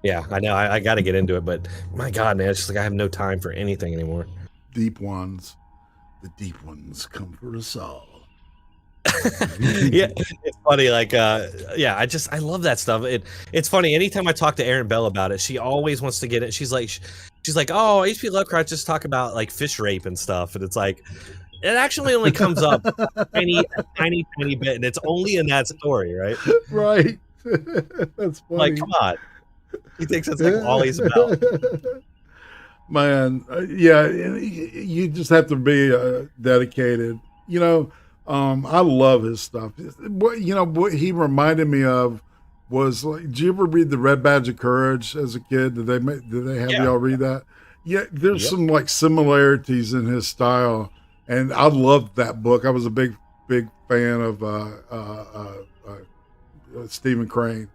Yeah, I know. I got to get into it, but my God, man, it's just like I have no time for anything anymore. The deep ones come for us all. Yeah, it's funny. Like, I love that stuff. It's funny. Anytime I talk to Erin Bell about it, she always wants to get it. She's like, oh, HP Lovecraft just talk about like fish rape and stuff, and it's like, it actually only comes up a tiny bit, and it's only in that story, right? Right. That's funny. Like, come on. He thinks it's like all he's about. Man, yeah, you just have to be dedicated. I love his stuff. What he reminded me of was like, did you ever read The Red Badge of Courage as a kid? Did they have y'all read that? Yeah, there's some like similarities in his style, and I loved that book. I was a big fan of Stephen Crane.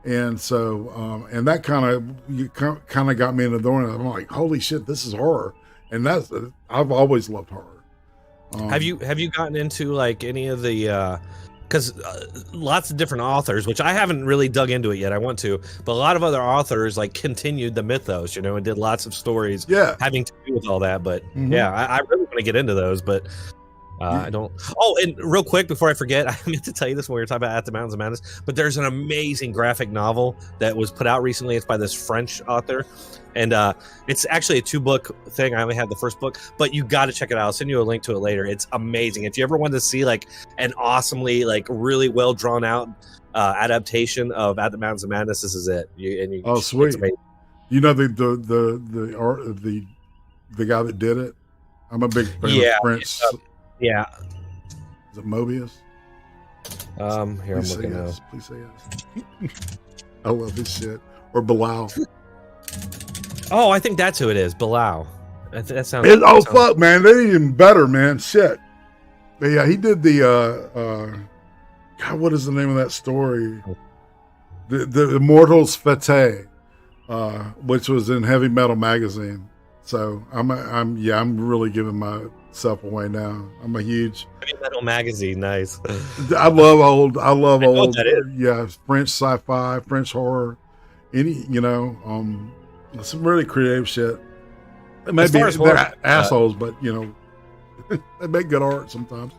And so, and that kind of got me in the door, and I'm like, holy shit, this is horror. And I've always loved horror. Have you gotten into like any of the, because lots of different authors, which I haven't really dug into it yet. I want to, but a lot of other authors like continued the mythos, and did lots of stories having to do with all that. But I really want to get into those, but I don't. Oh, and real quick before I forget, I meant to tell you this when we were talking about At the Mountains of Madness, but there's an amazing graphic novel that was put out recently. It's by this French author, and it's actually a 2-book thing. I only had the first book, but you got to check it out. I'll send you a link to it later. It's amazing. If you ever want to see like an awesomely like really well drawn out adaptation of At the Mountains of Madness, this is it. Oh, sweet. You know the art of the guy that did it. I'm a big fan of French. Yeah. Is it Mobius? Here I'm looking now. Please say yes. I love this shit. Or Bilal. Oh, I think that's who it is. Bilal. That sounds. Fuck, man, they're even better, man. Shit. But yeah, he did the. God, what is the name of that story? The Immortals Fete, which was in Heavy Metal magazine. So I'm really giving myself away now. I'm a huge Heavy Metal magazine. Nice. I love old. French sci-fi, French horror. Some really creative shit. Maybe they're assholes, but they make good art sometimes.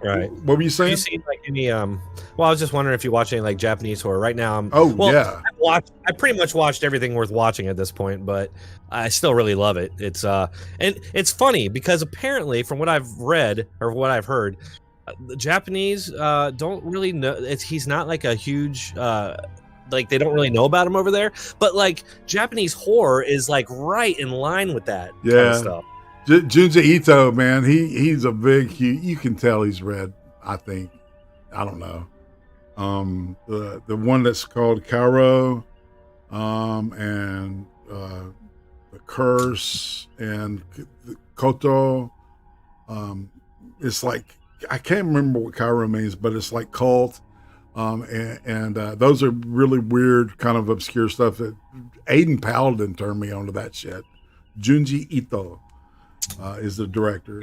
Right. What were you saying? Have you seen like any well, I was just wondering if you watch any like Japanese horror right now. I pretty much watched everything worth watching at this point, but I still really love it. It's and it's funny because apparently from what I've read or what I've heard, the Japanese don't really know he's not like a huge like they don't really know about him over there, but like Japanese horror is like right in line with that kind of stuff. Junji Ito, man, he's a big. You can tell he's read. I think, I don't know, the one that's called Karo, and the Curse and Koto. It's like I can't remember what Karo means, but it's like cult. And those are really weird, kind of obscure stuff. That Aiden Paladin turned me onto that shit. Junji Ito. Is the director.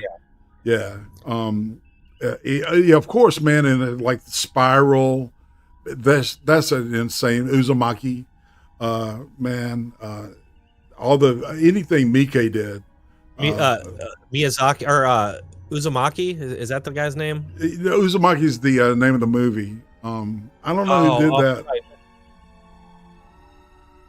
Yeah. Of course, man. And like Spiral, that's an insane Uzumaki, man. All anything Mike did. Miyazaki or Uzumaki is that the guy's name? Uzumaki is the name of the movie. I don't know who did that. Right.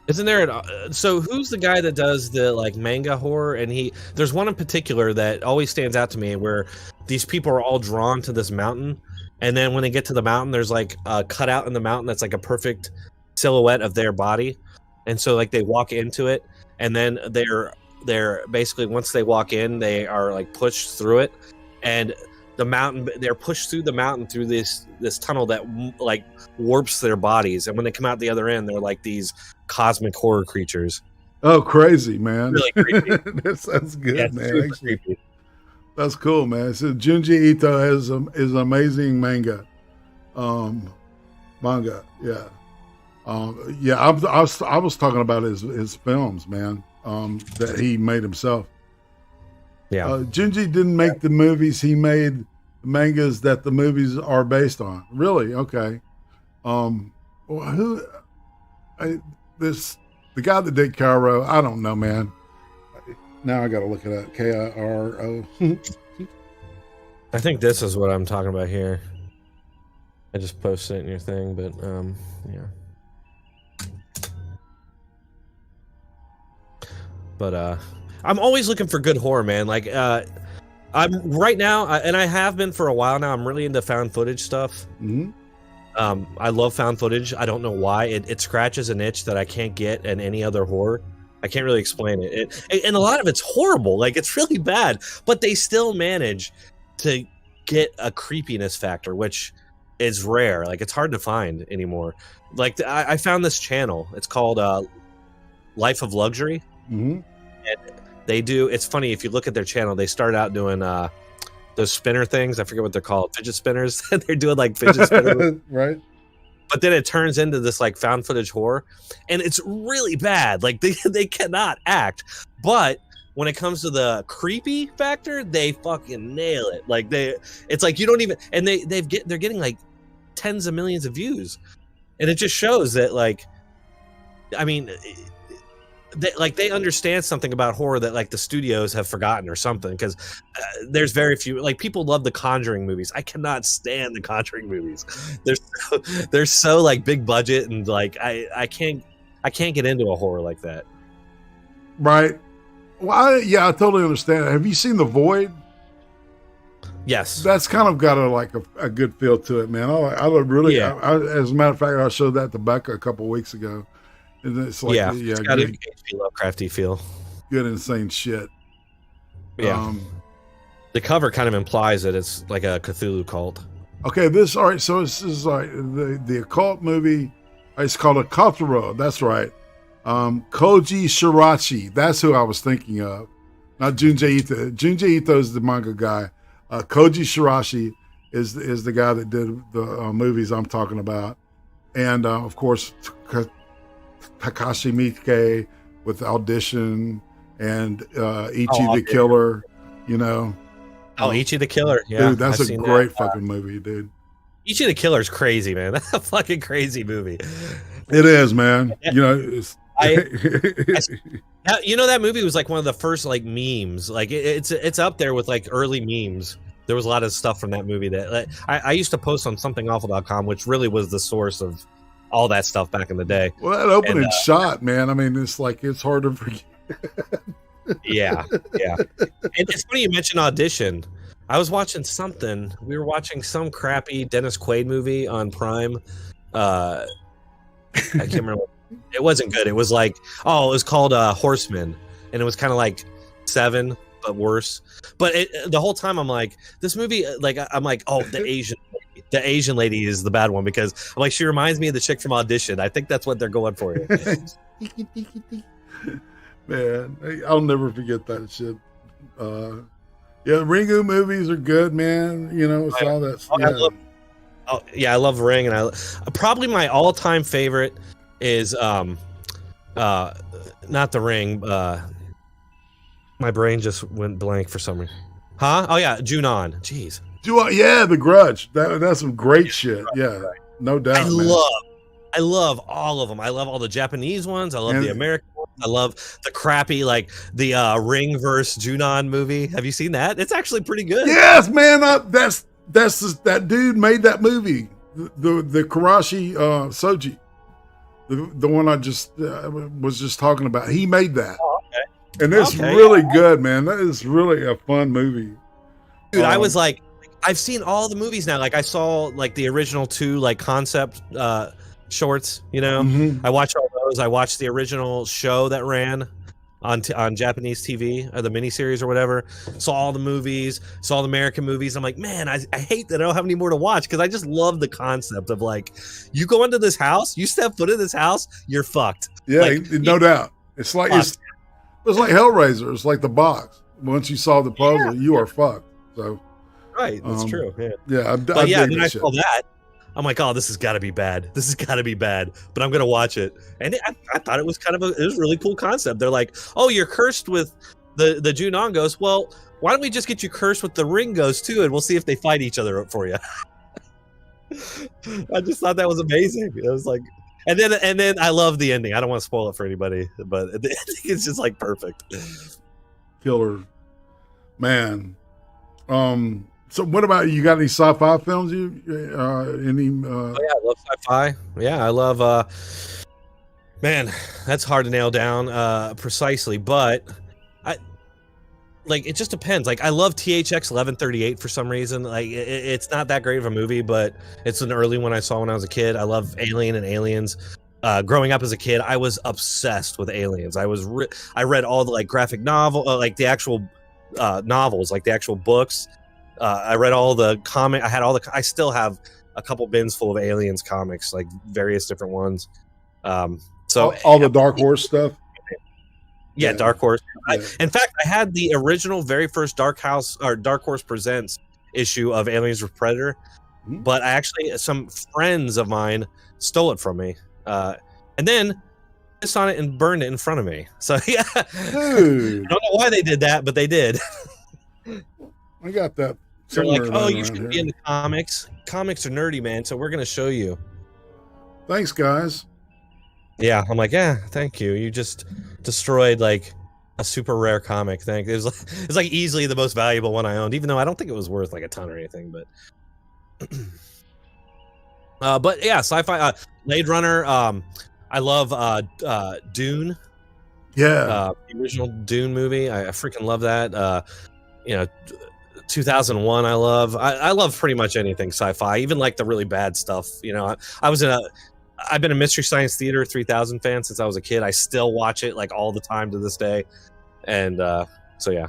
Isn't there so who's the guy that does the like manga horror? And there's one in particular that always stands out to me where these people are all drawn to this mountain, and then when they get to the mountain, there's like a cutout in the mountain that's like a perfect silhouette of their body, and so like they walk into it, and then they're basically once they walk in, they are like pushed through it, and the mountain. They're pushed through the mountain through this tunnel that like warps their bodies, and when they come out the other end, they're like these cosmic horror creatures. Oh, crazy, man! Really creepy. That sounds good, Yeah, man. creepy. That's cool, man. So Junji Ito is an amazing manga. Yeah. I was talking about his films, man. That he made himself. Yeah. Junji didn't make the movies. He made the mangas that the movies are based on. Really? Okay. The guy that did Cairo, I don't know, man. Now I got to look it up. Kiro. I think this is what I'm talking about here. I just posted it in your thing, but yeah. But I'm always looking for good horror, man. Like I'm right now, and I have been for a while now. I'm really into found footage stuff. Mm-hmm. I love found footage. I don't know why. It scratches an itch that I can't get in any other horror. I can't really explain it. And a lot of it's horrible. Like, it's really bad. But they still manage to get a creepiness factor, which is rare. Like, it's hard to find anymore. Like, I found this channel. It's called Life of Luxury. Mm-hmm. And they do... It's funny, if you look at their channel, they start out doing those spinner things. I forget what they're called. Fidget spinners. They're doing, like, fidget spinners. Right. But then it turns into this like found footage horror, and it's really bad. Like they cannot act. But when it comes to the creepy factor, they fucking nail it. Like it's like you don't even, and they're getting like tens of millions of views, and it just shows that like, I mean, they understand something about horror that like the studios have forgotten or something, because there's very few, like, people love the Conjuring movies. I cannot stand the Conjuring movies. They're so like big budget, and like I can't get into a horror like that. Right. Well, I totally understand. Have you seen The Void? Yes. That's kind of got a good feel to it, man. I really, yeah. As a matter of fact, I showed that to Becca a couple of weeks ago. And it's like, it's got an H.P. Lovecrafty feel. Good, insane shit. Yeah. The cover kind of implies that it's like a Cthulhu cult. Okay, all right. So this is like the occult movie. It's called Akataro. That's right. Koji Shirachi. That's who I was thinking of. Not Junji Ito. Junji Ito is the manga guy. Koji Shirachi is the guy that did the movies I'm talking about. And of course, Takashi Miike with Audition and Ichi the Killer, you know. Oh, Ichi the Killer. Yeah. Dude, that's a great fucking movie, dude. Ichi the Killer is crazy, man. That's a fucking crazy movie. It is, man. You know, you know, that movie was like one of the first like memes. Like it's up there with like early memes. There was a lot of stuff from that movie that like, I used to post on somethingawful.com, which really was the source of all that stuff back in the day. Well, that opening shot, man. I mean, it's like, it's hard to forget. Yeah. And it's funny you mentioned Audition. I was watching something. We were watching some crappy Dennis Quaid movie on Prime. I can't remember. It wasn't good. It was like, it was called Horseman, and it was kind of like Seven, but worse. But the whole time I'm like, this movie, like, I'm like, oh, the Asian lady is the bad one, because I'm like, she reminds me of the chick from Audition. I think that's what they're going for here. Man, I'll never forget that shit. Yeah, Ringu movies are good, man. You know, it's all that. I love Ring, and probably my all-time favorite is not The Ring. My brain just went blank for some reason. Huh? Oh yeah, Junon. Jeez. Yeah, The Grudge. That's some great shit. Yeah, no doubt. I love all of them. I love all the Japanese ones. I love the American ones. I love the crappy, like the Ring versus Junon movie. Have you seen that? It's actually pretty good. Yes, man. That dude made that movie. The Karashi Soji. The one I just was just talking about. He made that. Oh, okay. And it's really good, man. That is really a fun movie. Dude, I was like, I've seen all the movies now. Like, I saw like the original 2 like concept shorts, you know. I watched all those. I watched the original show that ran on Japanese TV, or the miniseries or whatever. Saw all the movies, saw all the American movies. I'm like, man, I hate that I don't have any more to watch, because I just love the concept of like, you go into this house, you step foot in this house, you're fucked. Yeah, like, no doubt. It's like it's like Hellraiser. It's like the box. Once you solve the puzzle, you are fucked. So right, that's true. Yeah, yeah. But yeah, then I saw that. I'm like, oh, this has got to be bad. This has got to be bad. But I'm gonna watch it, and I thought it was kind of it was a really cool concept. They're like, oh, you're cursed with the Junongos. Well, why don't we just get you cursed with the Ringos too, and we'll see if they fight each other for you. I just thought that was amazing. It was like, and then I love the ending. I don't want to spoil it for anybody, but the ending is just like perfect. Killer, man. So what about you? Got any sci-fi films? Any? Oh, yeah, I love sci-fi. Yeah, I love. Man, that's hard to nail down precisely, but it just depends. Like, I love THX 1138 for some reason. Like, it's not that great of a movie, but it's an early one I saw when I was a kid. I love Alien and Aliens. Growing up as a kid, I was obsessed with Aliens. I read all the graphic novel, like the actual novels, like the actual books. I read all the comic. I still have a couple bins full of Aliens comics, like various different ones. So all the Dark Horse stuff. Yeah, Dark Horse. Yeah. In fact, I had the original, very first Dark Horse Presents issue of Aliens vs Predator, but some friends of mine stole it from me, and then pissed on it and burned it in front of me. So yeah, Dude. I don't know why they did that, but they did. I got that. They're like, oh, you should be into comics. Comics are nerdy, man. So we're gonna show you. Thanks, guys. Yeah, I'm like, yeah, thank you. You just destroyed like a super rare comic. It's like easily the most valuable one I owned, even though I don't think it was worth like a ton or anything. But yeah, sci-fi, Blade Runner. I love Dune. Yeah, the original Dune movie. I freaking love that. 2001. I love pretty much anything sci-fi, even like the really bad stuff. I've been a Mystery Science Theater 3000 fan since I was a kid. I still watch it like all the time to this day. And so yeah.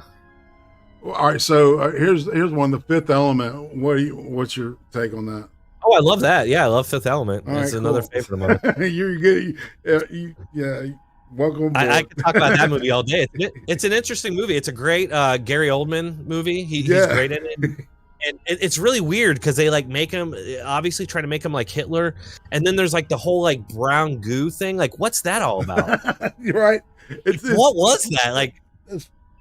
Well, all right, so here's one, The Fifth Element. What's your take on that? Oh, I love that. Yeah, I love Fifth Element. It's another favorite of mine. You're good. Yeah. Welcome. I could talk about that movie all day. It's an interesting movie. It's a great Gary Oldman movie. He's great in it. And it's really weird because they like make him, obviously trying to make him like Hitler, and then there's like the whole like brown goo thing. Like, what's that all about? You're right. What was that? Like,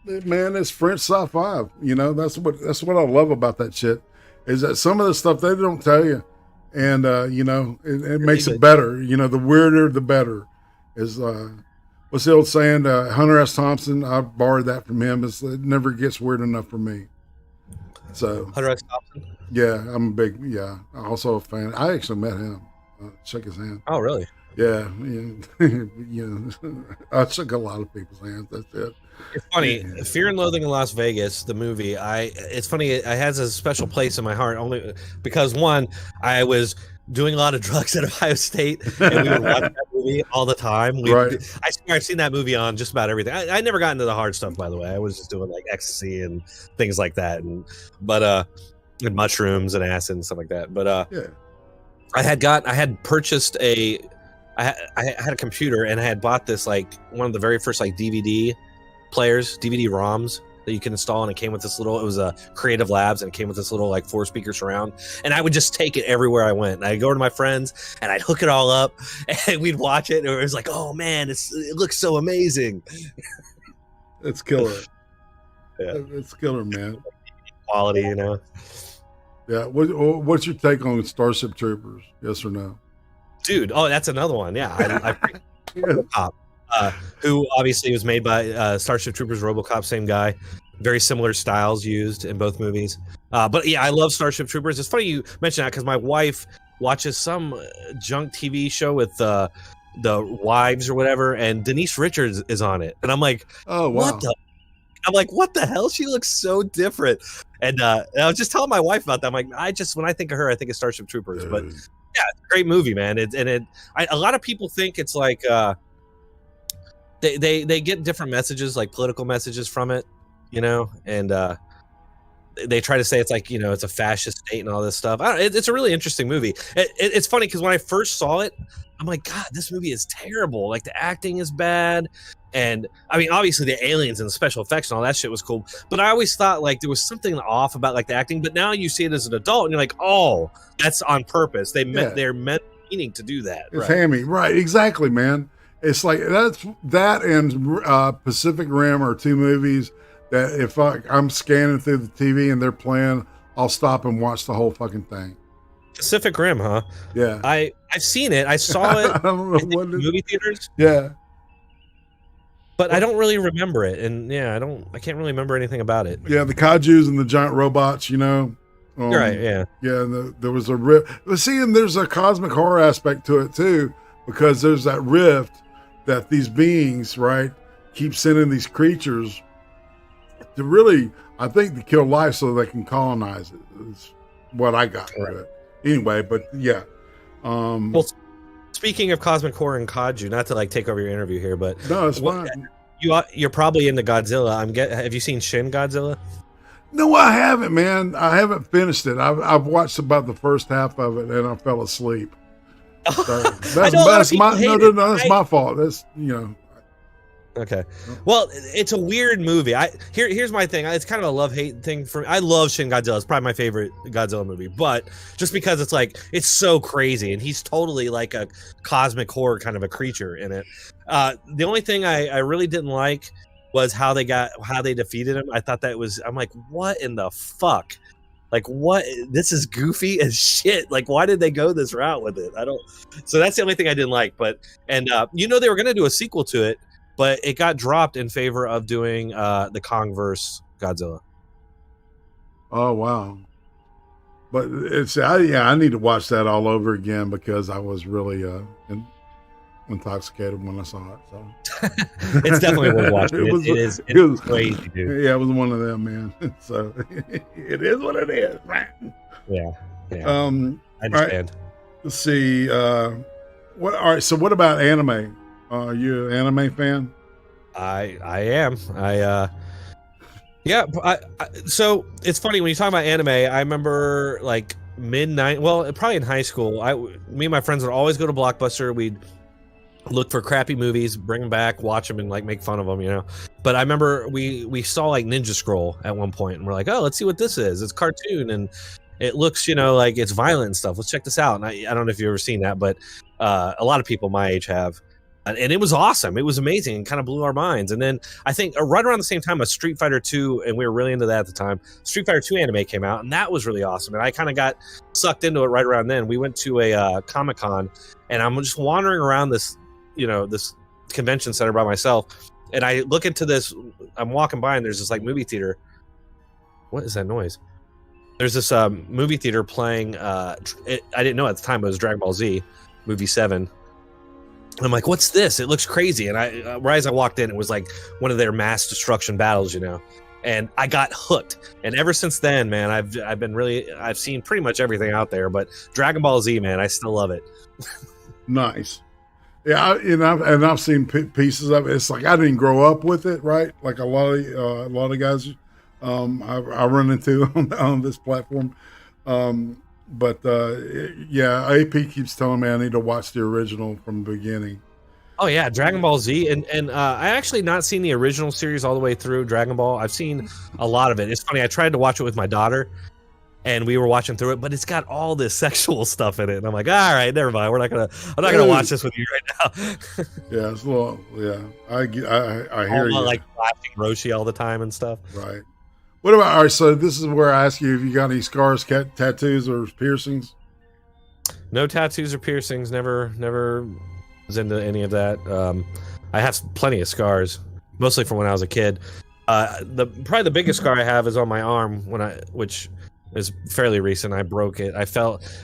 it's French sci-fi. That's what I love about that shit, is that some of the stuff they don't tell you, and it makes it better. The weirder the better. Is what's the old saying? Hunter S. Thompson. I borrowed that from him. It never gets weird enough for me. So Hunter S. Thompson. Yeah, I'm a big also a fan. I actually met him. Shook his hand. Oh, really? Yeah. I shook a lot of people's hands. That's it. It's funny. Fear and Loathing in Las Vegas, the movie. It's funny. It has a special place in my heart only because one, I was doing a lot of drugs at Ohio State, and we would watch that movie all the time. Right. I swear I've seen that movie on just about everything. I never got into the hard stuff, by the way. I was just doing like ecstasy and things like that, and mushrooms and acid and stuff like that. But yeah. I had purchased I had a computer, and I had bought this like one of the very first like DVD players, DVD ROMs that you can install, and it came with this little, it was a Creative Labs, and it came with this little like 4-speaker surround, and I would just take it everywhere I went. And I'd go to my friends and I'd hook it all up, and we'd watch it, and it was like, oh man, it looks so amazing. It's killer. Yeah, it's killer, man. Quality, Yeah. What's your take on Starship Troopers? Yes or no? Dude, oh, that's another one. Yeah, RoboCop, who obviously was made by Starship Troopers, RoboCop, same guy. Very similar styles used in both movies. But yeah, I love Starship Troopers. It's funny you mention that because my wife watches some junk TV show with the wives or whatever, and Denise Richards is on it, and I'm like, oh wow. What the hell? She looks so different. And I was just telling my wife about that. I'm like, when I think of her, I think of Starship Troopers. But yeah, it's a great movie, man. A lot of people think it's like they get different messages, like political messages from it, you know, and they try to say it's like, you know, it's a fascist state and all this stuff. It's a really interesting movie. It's funny because when I first saw it, I'm like, God, this movie is terrible. Like the acting is bad. And I mean, obviously the aliens and the special effects and all that shit was cool. But I always thought like there was something off about like the acting. But now you see it as an adult and you're like, oh, that's on purpose. They're meaning to do that. It's hammy. Right. Exactly, man. It's like that and Pacific Rim are two movies that if I'm scanning through the TV and they're playing, I'll stop and watch the whole fucking thing. Pacific Rim, huh? Yeah. I've seen it. I saw it I don't know what movie theaters. Yeah. But I don't really remember it. And yeah, I can't really remember anything about it. Yeah, the kaijus and the giant robots, you know. Right, yeah. Yeah, and there was a rift. But see, and there's a cosmic horror aspect to it too, because there's that rift that these beings, right, keep sending these creatures to really, I think, to kill life so they can colonize it. Is what I got from it. Anyway, but yeah. Well, speaking of cosmic horror and kaiju, not to like take over your interview here, but no, it's fine. You're probably into Godzilla. Have you seen Shin Godzilla? No, I haven't, man. I haven't finished it. I've watched about the first half of it and I fell asleep. So that's my fault. That's, you know. Okay. Well, it's a weird movie. Here's my thing. It's kind of a love-hate thing for me. I love Shin Godzilla. It's probably my favorite Godzilla movie, but just because it's like it's so crazy and he's totally like a cosmic horror kind of a creature in it. The only thing I really didn't like was how they defeated him. I thought I'm like, what in the fuck? Like, what? This is goofy as shit. Like, why did they go this route with it? So that's the only thing I didn't like. But they were going to do a sequel to it, but it got dropped in favor of doing the Kongverse Godzilla. Oh, wow. But I need to watch that all over again because I was really intoxicated when I saw it. So it's definitely worth watching. It was crazy, dude. Yeah, it was one of them, man. So it is what it is, right? Yeah. I understand. Right. Let's see. All right. So what about anime? Are you an anime fan? I am. So it's funny when you talk about anime. I remember like midnight. Well, probably in high school. Me and my friends would always go to Blockbuster. We'd look for crappy movies, bring them back, watch them, and like make fun of them, you know. But I remember we saw like Ninja Scroll at one point, and we're like, oh, let's see what this is. It's cartoon and it looks, you know, like it's violent and stuff. Let's check this out. And I don't know if you've ever seen that, but a lot of people my age have. And it was awesome. It was amazing and kind of blew our minds. And then I think right around the same time, a Street Fighter 2, and we were really into that at the time, Street Fighter 2 anime came out, and that was really awesome. And I kind of got sucked into it right around then. We went to a Comic-Con, and I'm just wandering around this convention center by myself. And I look into this, I'm walking by, and there's this like movie theater. What is that noise? There's this movie theater playing, I didn't know at the time it was Dragon Ball Z, movie 7. I'm like, what's this? It looks crazy. And right as I walked in, it was like one of their mass destruction battles, you know, and I got hooked. And ever since then, man, I've seen pretty much everything out there, but Dragon Ball Z, man, I still love it. Nice. Yeah. I've seen pieces of it. It's like, I didn't grow up with it, right? Like a lot of guys, I run into on this platform. But AP keeps telling me I need to watch the original from the beginning. Oh yeah, Dragon Ball Z, and I actually not seen the original series all the way through Dragon Ball. I've seen a lot of it. It's funny. I tried to watch it with my daughter, and we were watching through it, but it's got all this sexual stuff in it, and I'm like, all right, never mind. I'm not gonna watch this with you right now. Yeah, it's a little. Yeah, I hear you. Like laughing Roshi all the time and stuff. Right. What about, all right, so this is where I ask you if you got any scars, tattoos, or piercings? No tattoos or piercings. Never was into any of that. I have plenty of scars, mostly from when I was a kid. Probably the biggest scar I have is on my arm, which is fairly recent. I broke it. I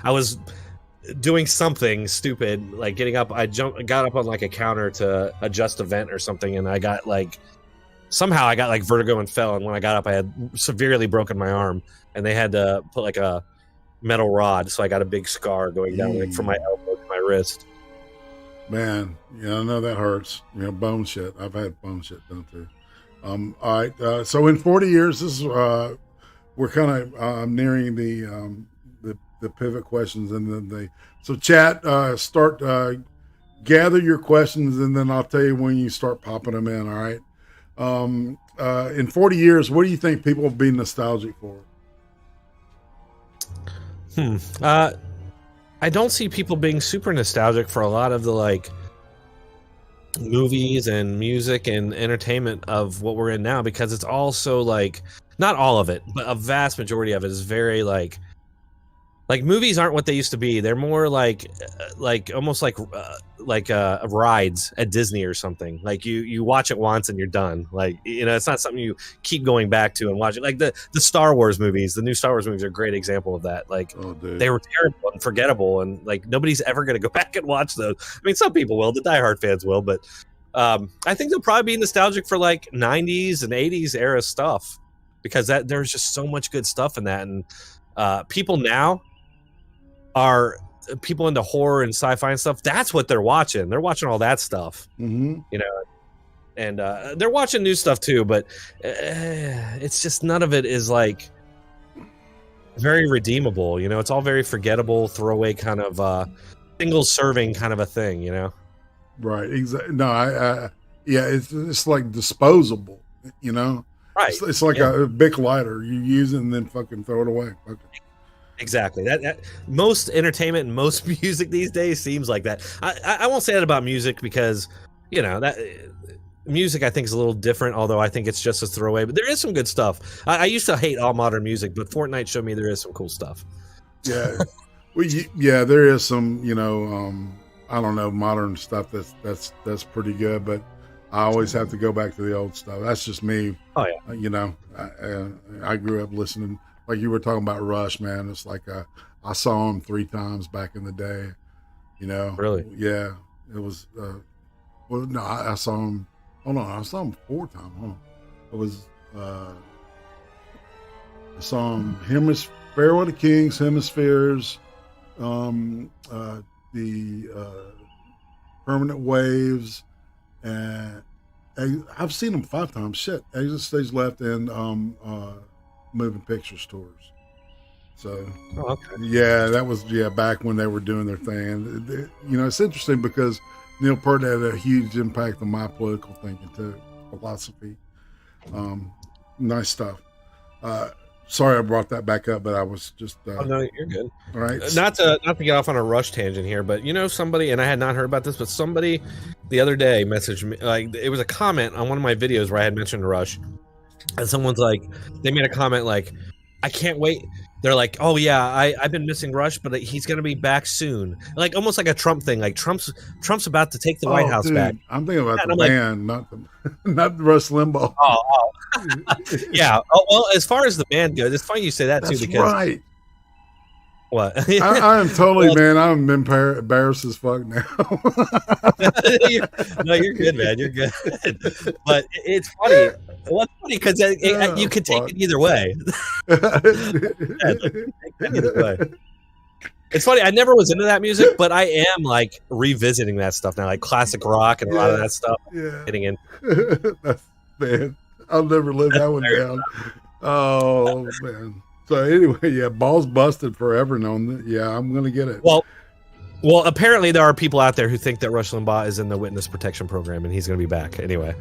was doing something stupid, like getting up. Got up on like a counter to adjust a vent or something, and I got like... Somehow I got like vertigo and fell, and when I got up I had severely broken my arm, and they had to put like a metal rod, so I got a big scar going down like from my elbow to my wrist. Man, yeah, I know that hurts. You know, bone shit. I've had bone shit done too. All right. So in 40 years, this is we're kind of nearing the pivot questions, and then so chat start gather your questions, and then I'll tell you when you start popping them in. All right. In 40 years, what do you think people will be nostalgic for? I don't see people being super nostalgic for a lot of the like movies and music and entertainment of what we're in now, because it's also like, not all of it, but a vast majority of it is very like movies aren't what they used to be. They're more like almost like rides at Disney or something. Like you watch it once and you're done. Like, you know, it's not something you keep going back to and watching. Like the Star Wars movies, the new Star Wars movies are a great example of that. Like, they were terrible and forgettable, and like nobody's ever going to go back and watch those. I mean, some people will, the diehard fans will, but I think they'll probably be nostalgic for like 90s and 80s era stuff, because there's just so much good stuff in that. And people now are people into horror and sci-fi and stuff. That's what they're watching. They're watching all that stuff, you know, and they're watching new stuff too, but it's just none of it is like very redeemable. You know, it's all very forgettable, throwaway kind of single serving kind of a thing, you know? Right. Exactly. No, yeah, it's like disposable, you know? Right. It's like a Bic lighter. You use it and then fucking throw it away. Okay. Exactly. That most entertainment and most music these days seems like that. I won't say that about music, because, you know, that music I think is a little different, although I think it's just a throwaway. But there is some good stuff. I used to hate all modern music, but Fortnite showed me there is some cool stuff. Yeah. Well, yeah, there is some, you know, I don't know, modern stuff that's pretty good, but I always have to go back to the old stuff. That's just me. Oh yeah. You know, I grew up listening. Like you were talking about Rush, man. It's like I saw him 3 times back in the day. You know, really? Yeah, it was. Well, no, I saw him. Hold on, I saw him 4 times. Hold on. It was. I saw him. Pharaoh of the Kings, Hemispheres, the Permanent Waves, and I've seen him 5 times. Shit, Exit Stage Left and Moving Pictures tours. So yeah, that was back when they were doing their thing. You know, it's interesting because Neil Peart had a huge impact on my political thinking too, philosophy. Nice stuff. Sorry I brought that back up, but I was just oh, no, you're good. All right. Not to get off on a Rush tangent here, but you know, somebody, and I had not heard about this, but somebody the other day messaged me, like it was a comment on one of my videos where I had mentioned Rush. And someone's like, they made a comment like, I can't wait. They're like, oh yeah, I've been missing Rush, but he's gonna be back soon. Like almost like a Trump thing. Like Trump's about to take the White House back. I'm thinking about the band, not Rush Limbaugh. Oh. Yeah. Oh, well, as far as the band goes, it's funny you say that too, because right. What? I am totally, man. I'm embarrassed as fuck now. No, you're good, man. You're good. But it's funny. Well, it's funny because you could take it either way. It's funny. I never was into that music, but I am like revisiting that stuff now, like classic rock and a lot of that stuff. Yeah. Getting in. Man, I'll never live that one down. Oh man. So anyway, yeah, balls busted forever known. Yeah, I'm gonna get it. Well, apparently there are people out there who think that Rush Limbaugh is in the witness protection program and he's gonna be back anyway.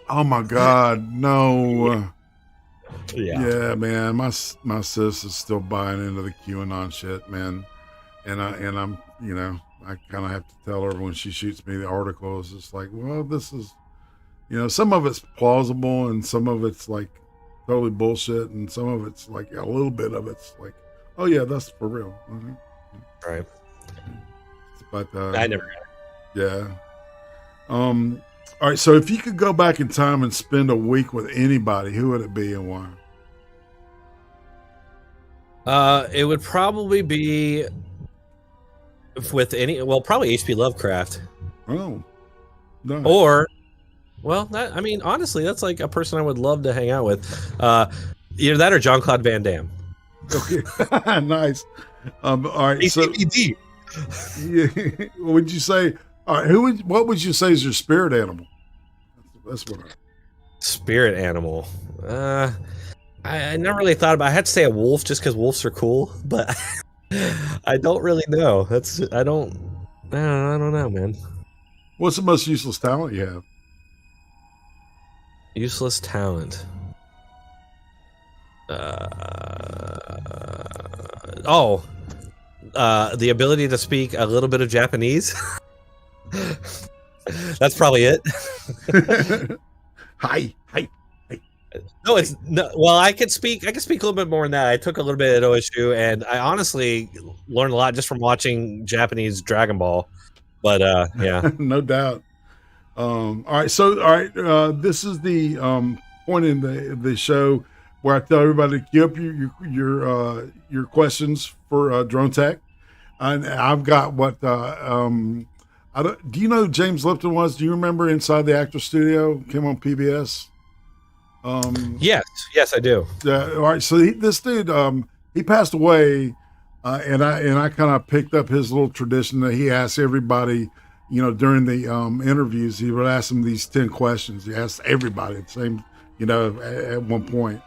Oh my God, no. Yeah, man, my sis is still buying into the QAnon shit, man, and I'm, you know, I kind of have to tell her when she shoots me the article. It's just like, well, this is, you know, some of it's plausible and some of it's like totally bullshit, and some of it's like a little bit of it's like, oh yeah, that's for real. Right. But I never got it. Yeah. All right. So if you could go back in time and spend a week with anybody, who would it be and why? It would probably be with probably H.P. Lovecraft. Oh. No. Or, well, I mean, honestly, that's like a person I would love to hang out with. Either that or Jean-Claude Van Damme. Okay. Nice. All right. ACVD. So, yeah, would you say All right, what would you say is your spirit animal? That's what. Spirit animal. I never really thought about. I had to say a wolf just because wolves are cool, but I don't really know. I don't know, man. What's the most useless talent you have? Useless talent. The ability to speak a little bit of Japanese. That's probably it. Hi. No, it's no. Well, I can speak a little bit more than that. I took a little bit at OSU, and I honestly learned a lot just from watching Japanese Dragon Ball. But yeah, No doubt. All right. So, all right. This is the point in the show where I tell everybody to queue up your questions for Dronetek, and I've got what. Do you know who James Lipton was? Do you remember Inside the Actor Studio? Came on PBS. yes, I do. All right. So this dude, he passed away, and I kind of picked up his little tradition that he asked everybody. During the interviews, he would ask them these 10 questions. He asked everybody the same, at one point.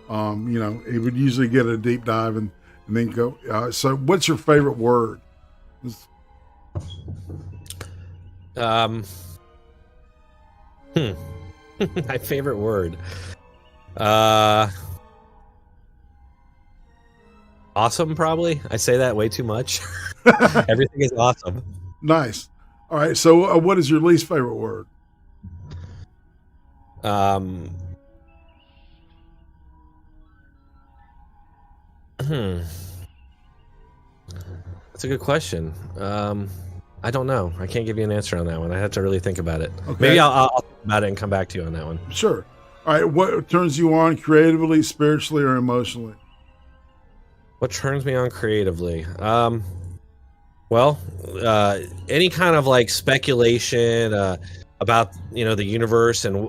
He would usually get a deep dive and then go. So what's your favorite word? My favorite word. Awesome, probably. I say that way too much. Everything is awesome. Nice. All right. So what is your least favorite word? That's a good question. I don't know. I can't give you an answer on that one. I have to really think about it. Okay. Maybe I'll think about it and come back to you on that one. Sure. All right. What turns you on creatively, spiritually, or emotionally? What turns me on creatively? Well, any kind of like speculation about the universe and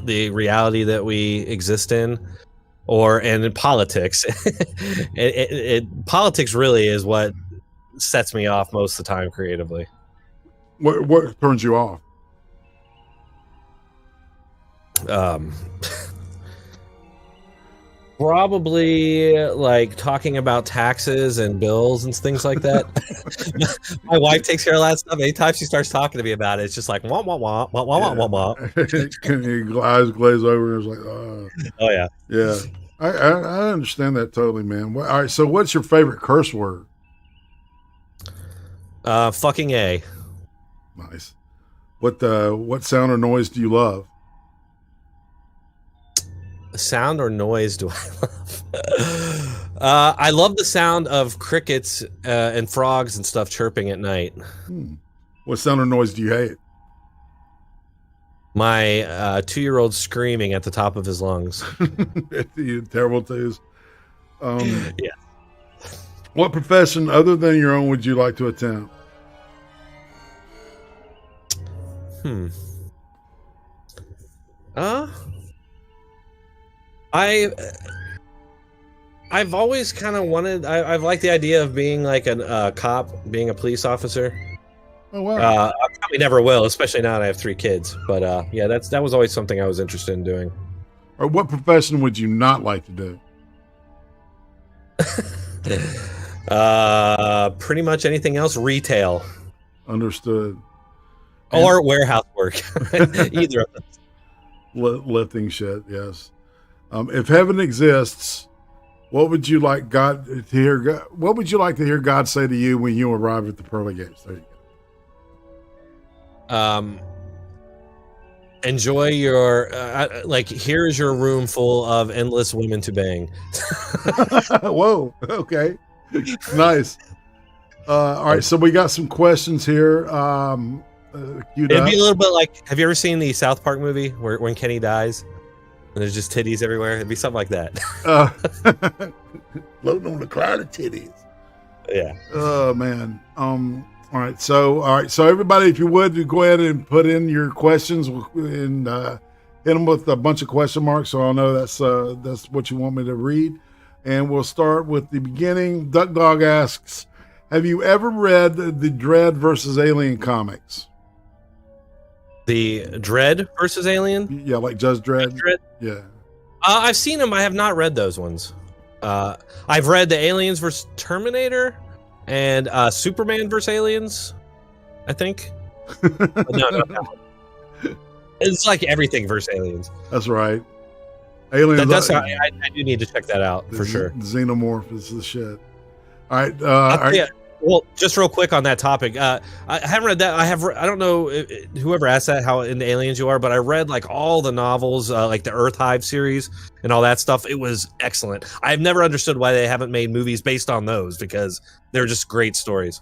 the reality that we exist in, and in politics. Politics really is what sets me off most of the time creatively. What turns you off? Probably like talking about taxes and bills and things like that. My wife takes care of that stuff. Anytime she starts talking to me about it, it's just like wah wah wah wah wah wah wah. Your eyes glaze over and it's like, oh yeah, yeah. I understand that totally, man. All right, so what's your favorite curse word? Fucking A. Nice. What sound or noise do you love? Sound or noise do I love? I love the sound of crickets and frogs and stuff chirping at night. What sound or noise do you hate? My 2-year-old screaming at the top of his lungs. You terrible twos. Yeah. What profession other than your own would you like to attempt? I've always kind of wanted. I've liked the idea of being like a cop, being a police officer. Oh wow! I probably never will, especially now that I have 3 kids. But yeah, that was always something I was interested in doing. Or what profession would you not like to do? Pretty much anything else. Retail. Understood. Or warehouse work. Either of them. Lifting shit. Yes. If heaven exists, what would you like God to hear? What would you like to hear God say to you when you arrive at the pearly gates? There you go. Enjoy your here's your room full of endless women to bang. Whoa. Okay. Nice. All right. So we got some questions here. It'd be a little bit like, have you ever seen the South Park movie when Kenny dies and there's just titties everywhere? It'd be something like that. Floating on a cloud of titties. Yeah. Oh man. All right. So everybody, if you would, go ahead and put in your questions and hit them with a bunch of question marks, so I'll know that's what you want me to read. And we'll start with the beginning. Duck Dog asks, Have you ever read the Dread versus Alien comics? The Dread versus Alien? Yeah, like Judge Dredd. Yeah. I've seen them. I have not read those ones. I've read the Aliens versus Terminator and Superman versus Aliens, I think. No. It's like everything versus Aliens. That's right. Aliens. I do need to check that out for sure. Xenomorph is the shit. All right. Yeah. Well, just real quick on that topic, I haven't read that. I don't know whoever asked that how into aliens you are, but I read like all the novels, like the Earth Hive series and all that stuff. It was excellent. I've never understood why they haven't made movies based on those because they're just great stories.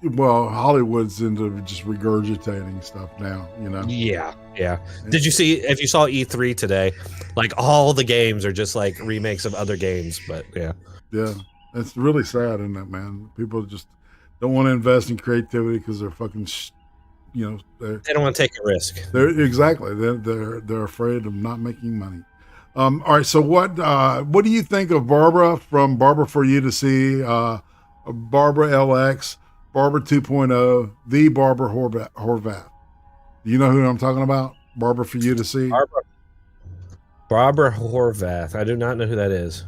Well, Hollywood's into just regurgitating stuff now, you know. Yeah. Did you see? If you saw E3 today, like all the games are just like remakes of other games, but yeah. It's really sad, isn't it, man? People just don't want to invest in creativity because they're fucking, they don't want to take a risk. They're afraid of not making money. All right. So what do you think of Barbara from Barbara for You to See, Barbara LX, Barbara 2.0, the Barbara Horvath? Do you know who I'm talking about? Barbara for You to See. Barbara Horvath. I do not know who that is.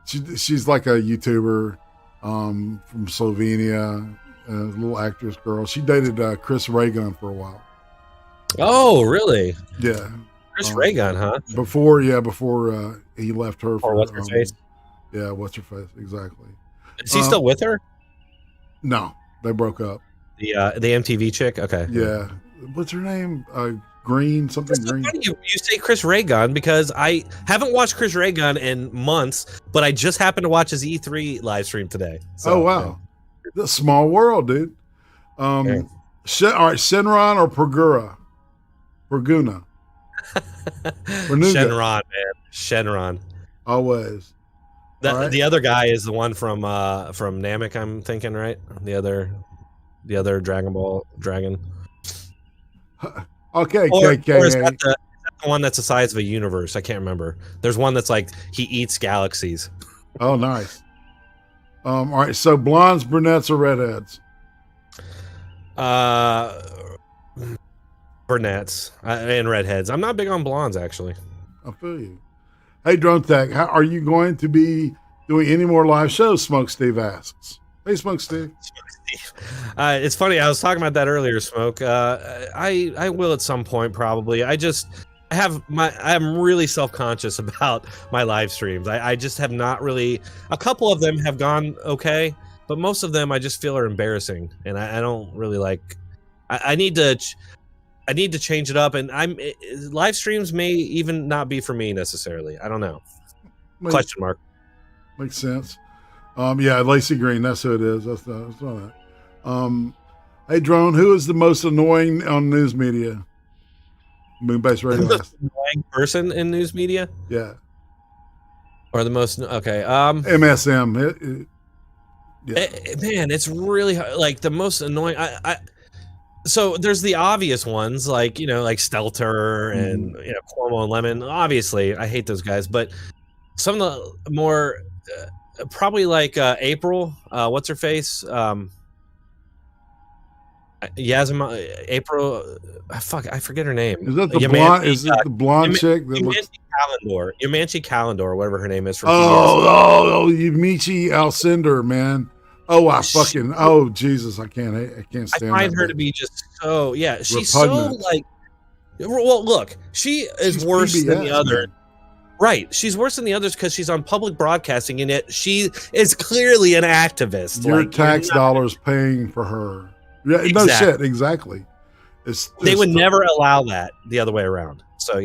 She's like a YouTuber from Slovenia, a little actress girl. She dated Chris Raygun for a while. Oh, really? Yeah. Chris Raygun, huh? Before he left her for What's Her Face? Yeah, What's Her Face, exactly. Is he still with her? No, they broke up. The MTV chick? Okay. Yeah. What's her name? Green, something so green. Funny you say Chris Raygun because I haven't watched Chris Raygun in months, but I just happened to watch his E3 live stream today. So, wow. Yeah. Small world, dude. All right, Shenron or Perguna? Shenron, man. Shenron. Always. The other guy is the one from Namek, I'm thinking, right? The other Dragon Ball dragon. Okay, or is that the one that's the size of a universe? I can't remember. There's one that's like he eats galaxies. Oh, nice. All right, so blondes, brunettes, or redheads? Brunettes and redheads. I'm not big on blondes, actually. I feel you. Hey, Dronetek, how are you going to be doing any more live shows? Smoke Steve asks. Hey, Smoke Steve. It's funny. I was talking about that earlier, Smoke. I will at some point, probably. I'm really self-conscious about my live streams. I just have not really. A couple of them have gone okay, but most of them I just feel are embarrassing, and I don't really like. I need to change it up, and live streams may even not be for me necessarily. I don't know. Question mark. Makes sense. Yeah, Lacey Green. That's who it is. That's not that. Hey, Drone. Who is the most annoying on news media? Moonbase Radio. The most annoying person in news media? Yeah. Or the most okay. MSM. Man, it's really like the most annoying. So there's the obvious ones like like Stelter and Cuomo and Lemon. Obviously, I hate those guys, but some of the more probably like April. What's her face? April. Fuck, I forget her name. Is that the blonde? Is it the blonde chick? Yamachi Calendar, whatever her name is. From Yamichi Alcindor, man. Oh, Jesus, I can't stand. I find her to be just so she's so like. Well, look, she's worse PBS, than the other. Man. Right, she's worse than the others because she's on public broadcasting, and yet she is clearly an activist. Your tax dollars paying for her. Yeah, exactly. No shit, exactly. They would never allow that the other way around. So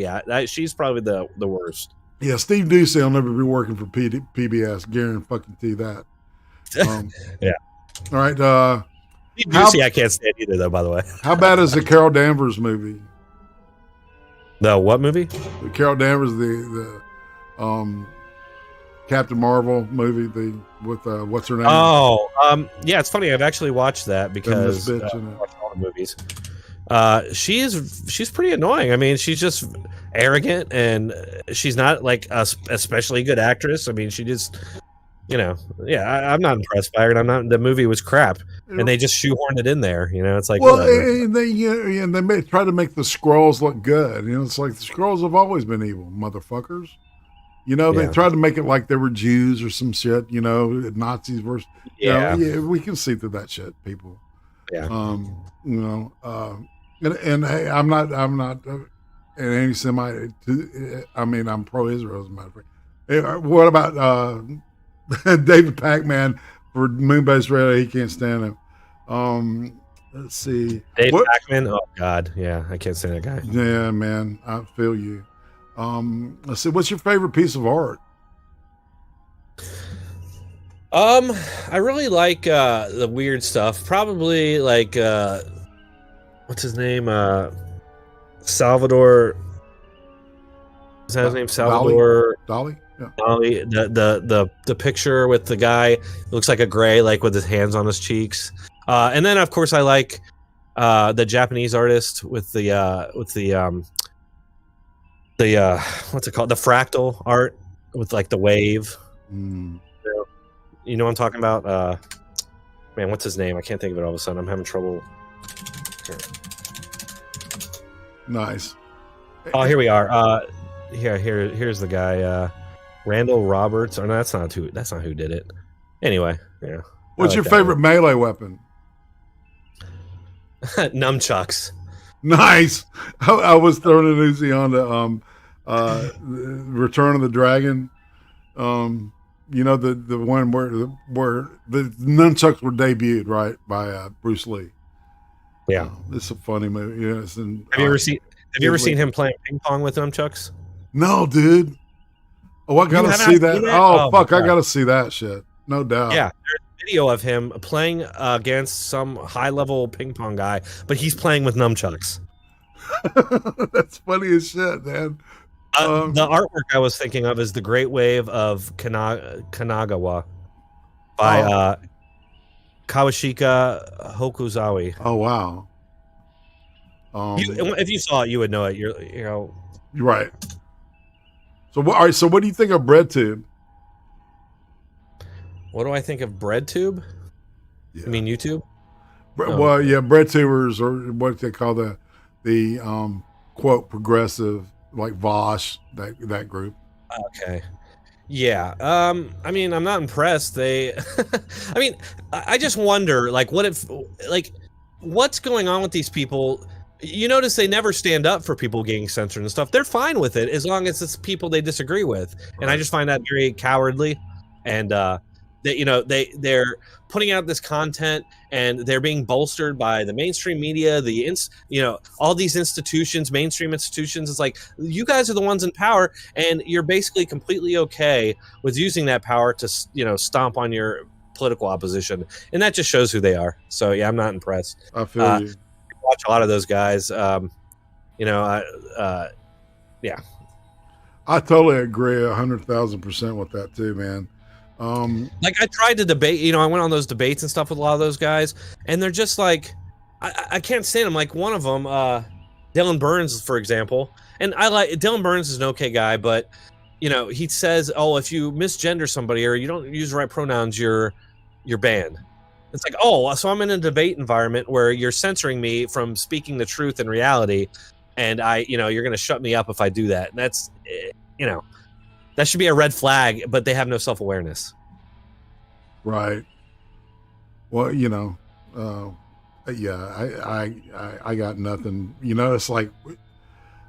she's probably the worst. Yeah, Steve Ducey will never be working for PBS. Guarantee that. Yeah. All right. Steve Ducey, I can't stand either, though. By the way, how bad is the Carol Danvers movie? The what movie? The Carol Danvers, the Captain Marvel movie, with what's her name? Oh, yeah, it's funny. I've actually watched that because I watch all the movies. She's pretty annoying. I mean, she's just arrogant, and she's not like a especially good actress. I mean, she just you know, yeah, I'm not impressed by it. I'm not. The movie was crap, and they just shoehorned it in there. You know, it's like well, whatever. and they try to make the scrolls look good. You know, it's like the scrolls have always been evil, motherfuckers. You know, they Yeah. tried to make it like they were Jews or some shit. You know, Nazis versus. Yeah. You know, yeah, we can see through that shit, people. Yeah. You know, and hey, I'm not an anti-Semite. I mean, I'm pro-Israel as a matter of fact. Hey, what about David Pac-Man for Moonbase Radio? He can't stand him. Let's see. Dave Pac-Man. Oh God, yeah, I can't stand that guy. Yeah, man, I feel you. Let's see. What's your favorite piece of art? I really like the weird stuff. Probably like what's his name? Salvador. Is that his name? Salvador Dali? Yeah. Dali. The picture with the guy looks like a gray, like with his hands on his cheeks. And then of course I like the Japanese artist with the what's it called? The fractal art with like the wave. You know what I'm talking about? Man, what's his name? I can't think of it all of a sudden. I'm having trouble. Here. Nice. Oh, here we are. Here's the guy. Randall Roberts. Or no, that's not who did it. Anyway, yeah. What's your favorite melee weapon? Nunchucks. Nice. I was throwing an Uzi on the Return of the Dragon. You know, the one where the nunchucks were debuted, right, by Bruce Lee. Yeah, it's a funny movie. Yeah, have you ever seen him playing ping pong with nunchucks? No, dude. Oh, I gotta see that. Oh, fuck, I gotta see that shit. No doubt. Yeah, there's a video of him playing against some high level ping pong guy, but he's playing with nunchucks. That's funny as shit, man. The artwork I was thinking of is The Great Wave of Kanagawa by Kawashika Hokuzawa. Oh, wow. If you saw it, you would know it. You're right. So all right. So what do you think of BreadTube? What do I think of BreadTube? Yeah. You mean YouTube? Well, yeah, BreadTubers are what they call the quote progressive, like Vosh, that group. Okay. Yeah. I mean, I'm not impressed. I mean, I just wonder, like, what's going on with these people? You notice they never stand up for people getting censored and stuff. They're fine with it as long as it's people they disagree with. Right. And I just find that very cowardly. And they're putting out this content and they're being bolstered by the mainstream media, all these institutions, mainstream institutions. It's like, you guys are the ones in power, and you're basically completely okay with using that power to, stomp on your political opposition. And that just shows who they are. So yeah, I'm not impressed. I feel you. Watch a lot of those guys. Yeah. I totally agree 100,000% with that too, man. Like I tried to debate, I went on those debates and stuff with a lot of those guys, and they're just like, I can't stand them. Like one of them, Dylan Burns, for example, and Dylan Burns is an okay guy, but he says, oh, if you misgender somebody or you don't use the right pronouns, you're banned. It's like, oh, so I'm in a debate environment where you're censoring me from speaking the truth and reality, and you're going to shut me up if I do that. And that's, that should be a red flag, but they have no self-awareness. Right. Well, yeah, I got nothing. It's like,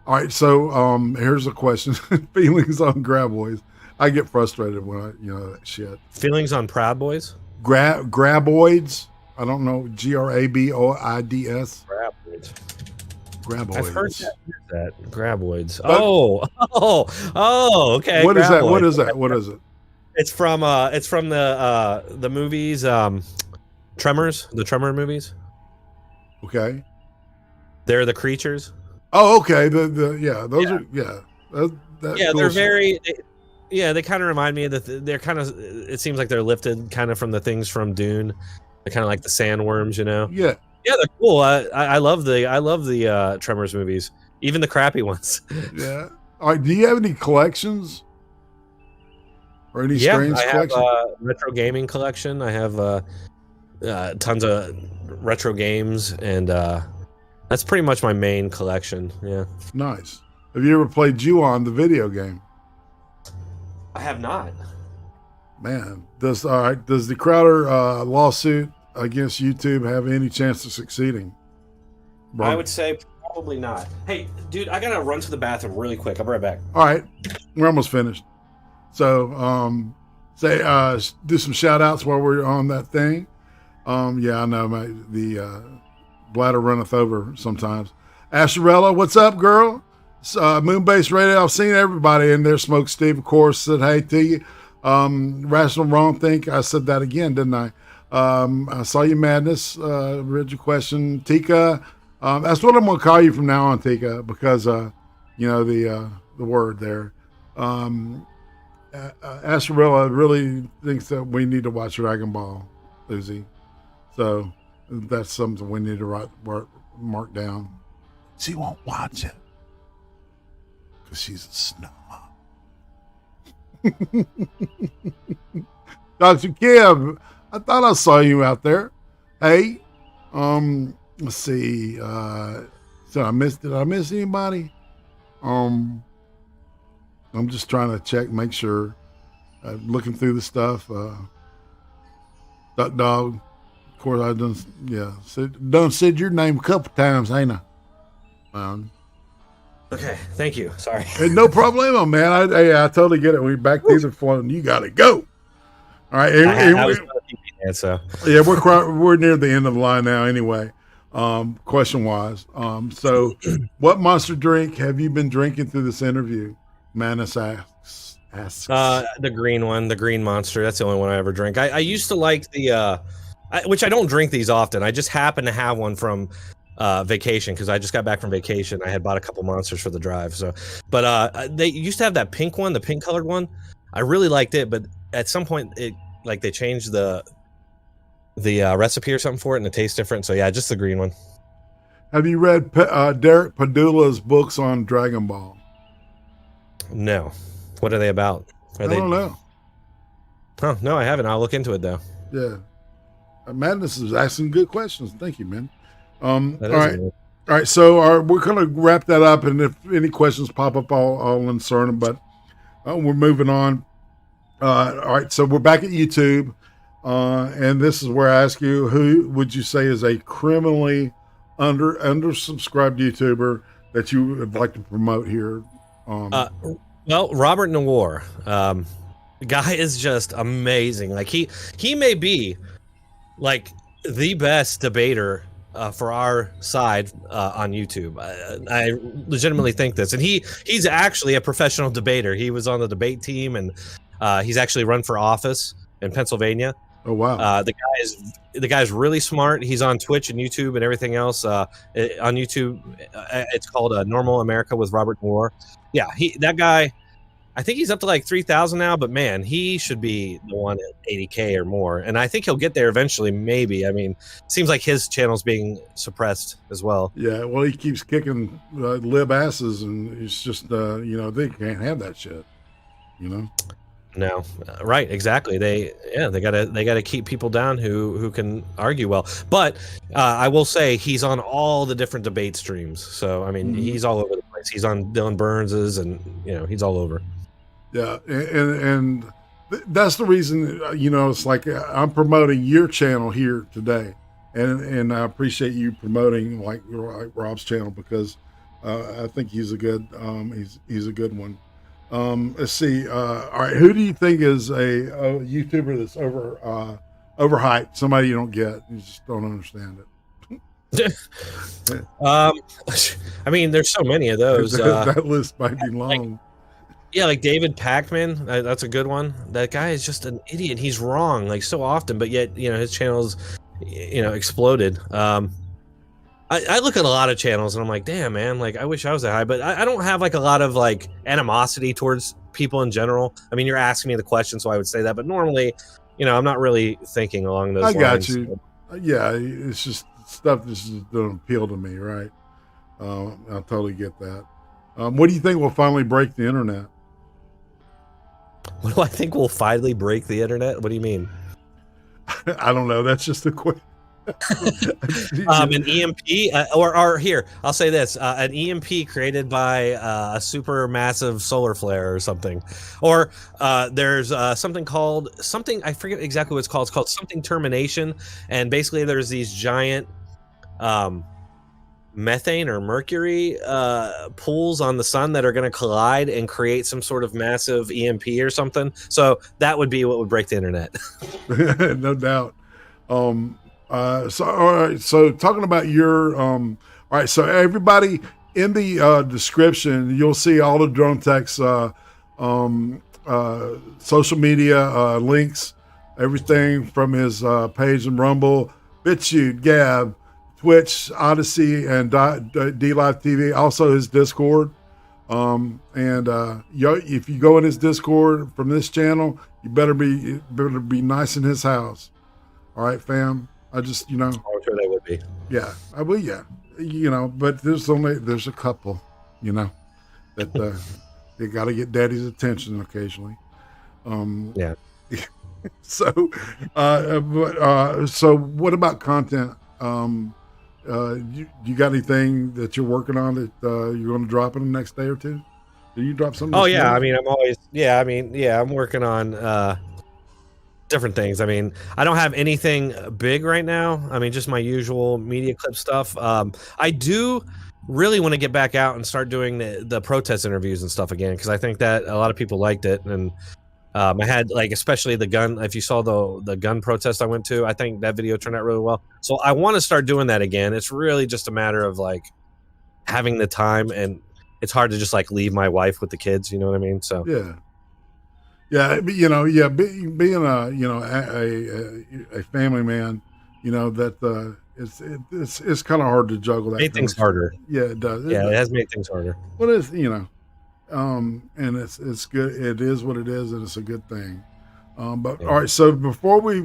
all right. So, here's a question: feelings on Graboids. I get frustrated when that shit. Feelings on Proud Boys. Graboids. I don't know. Graboids. Graboids. I've heard that. Graboids. Okay. What is that? What is that? What is it? It's from the movies, Tremors, the Tremor movies. Okay. They're the creatures. Oh, okay. Those are they're very. They kind of remind me of they're kind of. It seems like they're lifted kind of from the things from Dune. They're kind of like the sandworms, Yeah. Yeah, they're cool. I love the Tremors movies, even the crappy ones. Yeah. All right. Do you have any collections? or any Yeah, strange I have collection? a retro gaming collection. I have tons of retro games, and that's pretty much my main collection. Yeah. Nice. Have you ever played Ju-On, the video game? I have not. Man, does the Crowder lawsuit against YouTube have any chance of succeeding? I would say probably not. Hey, dude, I gotta run to the bathroom really quick. I'll be right back. All right, we're almost finished. So, do some shout outs while we're on that thing. Yeah, I know the bladder runneth over sometimes. Asherella, what's up, girl? Moonbase Radio. I've seen everybody in there. Smoke Steve, of course, said hey to you. Rational Wrong Think. I said that again, didn't I? I saw you, Madness. Read your question, Tika. That's what I'm going to call you from now on, Tika, because you know the word there. Asherella really thinks that we need to watch Dragon Ball, Lucy. So that's something we need to mark down. She won't watch it because she's a snob. Dr. Kim, I thought I saw you out there. Hey, let's see. Did I miss anybody? I'm just trying to check, make sure. Looking through the stuff. Duck Dog. Of course, I done. Yeah, done said your name a couple times, ain't I? Okay, thank you. Sorry. Hey, no problemo, man. I totally get it. We're back to the phone. You got to go. All right. Yeah, we're near the end of the line now. Anyway, question wise, so what monster drink have you been drinking through this interview? Manus asks. The green one, the green monster. That's the only one I ever drink. I used to like the, which I don't drink these often. I just happen to have one from vacation because I just got back from vacation. I had bought a couple monsters for the drive. So, but they used to have that pink one, the pink colored one. I really liked it, but at some point, they changed the recipe or something for it, and it tastes different. So yeah, just the green one. Have you read Derek Padula's books on Dragon Ball? No. What are they about? I don't know. Oh, no, I haven't. I'll look into it, though. Yeah. Madness is asking good questions. Thank you, man. All right. So we're going to wrap that up. And if any questions pop up, I'll insert them. But we're moving on. All right. So we're back at YouTube. And this is where I ask you, who would you say is a criminally undersubscribed YouTuber that you would like to promote here? Well, Robert Noir, the guy is just amazing. Like he may be like the best debater for our side on YouTube. I legitimately think this, and he's actually a professional debater. He was on the debate team, and he's actually run for office in Pennsylvania. Oh wow! The guy's really smart. He's on Twitch and YouTube and everything else. On YouTube, it's called Normal America with Robert Noir. Yeah, that guy. I think he's up to like 3,000 now, but man, he should be the one at 80K or more, and I think he'll get there eventually. Maybe. I mean, it seems like his channel's being suppressed as well. Yeah, well, he keeps kicking lib asses, and it's just they can't have that shit. No, right, exactly. They gotta keep people down who can argue well. But I will say he's on all the different debate streams. So I mean, he's all over the place. He's on Dylan Burns's, and he's all over. Yeah, and that's the reason. It's like I'm promoting your channel here today, and I appreciate you promoting like Rob's channel because I think he's a good he's a good one. Let's see. All right, who do you think is a YouTuber that's overhyped? Somebody you don't get, you just don't understand it. I mean, there's so many of those. That list might be long. Like David Pacman, that's a good one. That guy is just an idiot. He's wrong like so often, but yet his channel's exploded. I look at a lot of channels and I'm like, damn, man, like I wish I was that high, but I don't have like a lot of like animosity towards people in general. I mean, you're asking me the question, so I would say that, but normally, I'm not really thinking along those lines. I got you. Yeah, it's just stuff that just doesn't appeal to me, right? I totally get that. What do you think will finally break the internet? What do I think will finally break the internet? What do you mean? I don't know. That's just a quick. An EMP, or here, I'll say this: an EMP created by a super massive solar flare or something, or there's something called something, I forget exactly what it's called. It's called something termination, and basically there's these giant methane or mercury pools on the sun that are going to collide and create some sort of massive EMP or something. So that would be what would break the internet. No doubt. So all right, so talking about your all right, so everybody in the description, you'll see all of Dronetek's social media links, everything from his page in Rumble, BitChute, Gab, Twitch, Odyssey, and D Live TV, also his Discord. If you go in his Discord from this channel, you better be nice in his house. All right, fam. I just, I'm sure they would be. Yeah, I will. Yeah, but there's a couple, that they got to get daddy's attention occasionally. Yeah. So, so what about content? You got anything that you're working on that you're going to drop in the next day or two? Did you drop something? Oh yeah, I'm working on different things. I mean, I don't have anything big right now. I mean, just my usual media clip stuff. I do really want to get back out and start doing the protest interviews and stuff again, because I think that a lot of people liked it. And I had, like, especially the gun. If you saw the gun protest I went to, I think that video turned out really well. So I want to start doing that again. It's really just a matter of like having the time, and it's hard to just like leave my wife with the kids. You know what I mean? So yeah, being a a family man, that it's kind of hard to juggle that. Made things harder. Yeah, it does. It has made things harder. Well, it's and it's good. It is what it is, and it's a good thing. But all right, so before we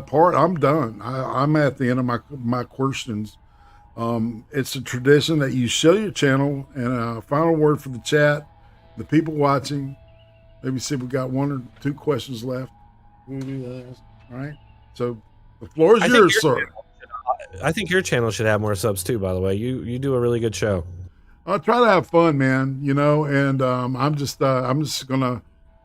part, I'm done. I'm at the end of my questions. It's a tradition that you show your channel, and a final word for the chat, the people watching. Maybe see if we got one or two questions left. All right. So the floor is yours, sir. I think your channel should have more subs too, by the way. You do a really good show. I try to have fun, man, and I'm just gonna,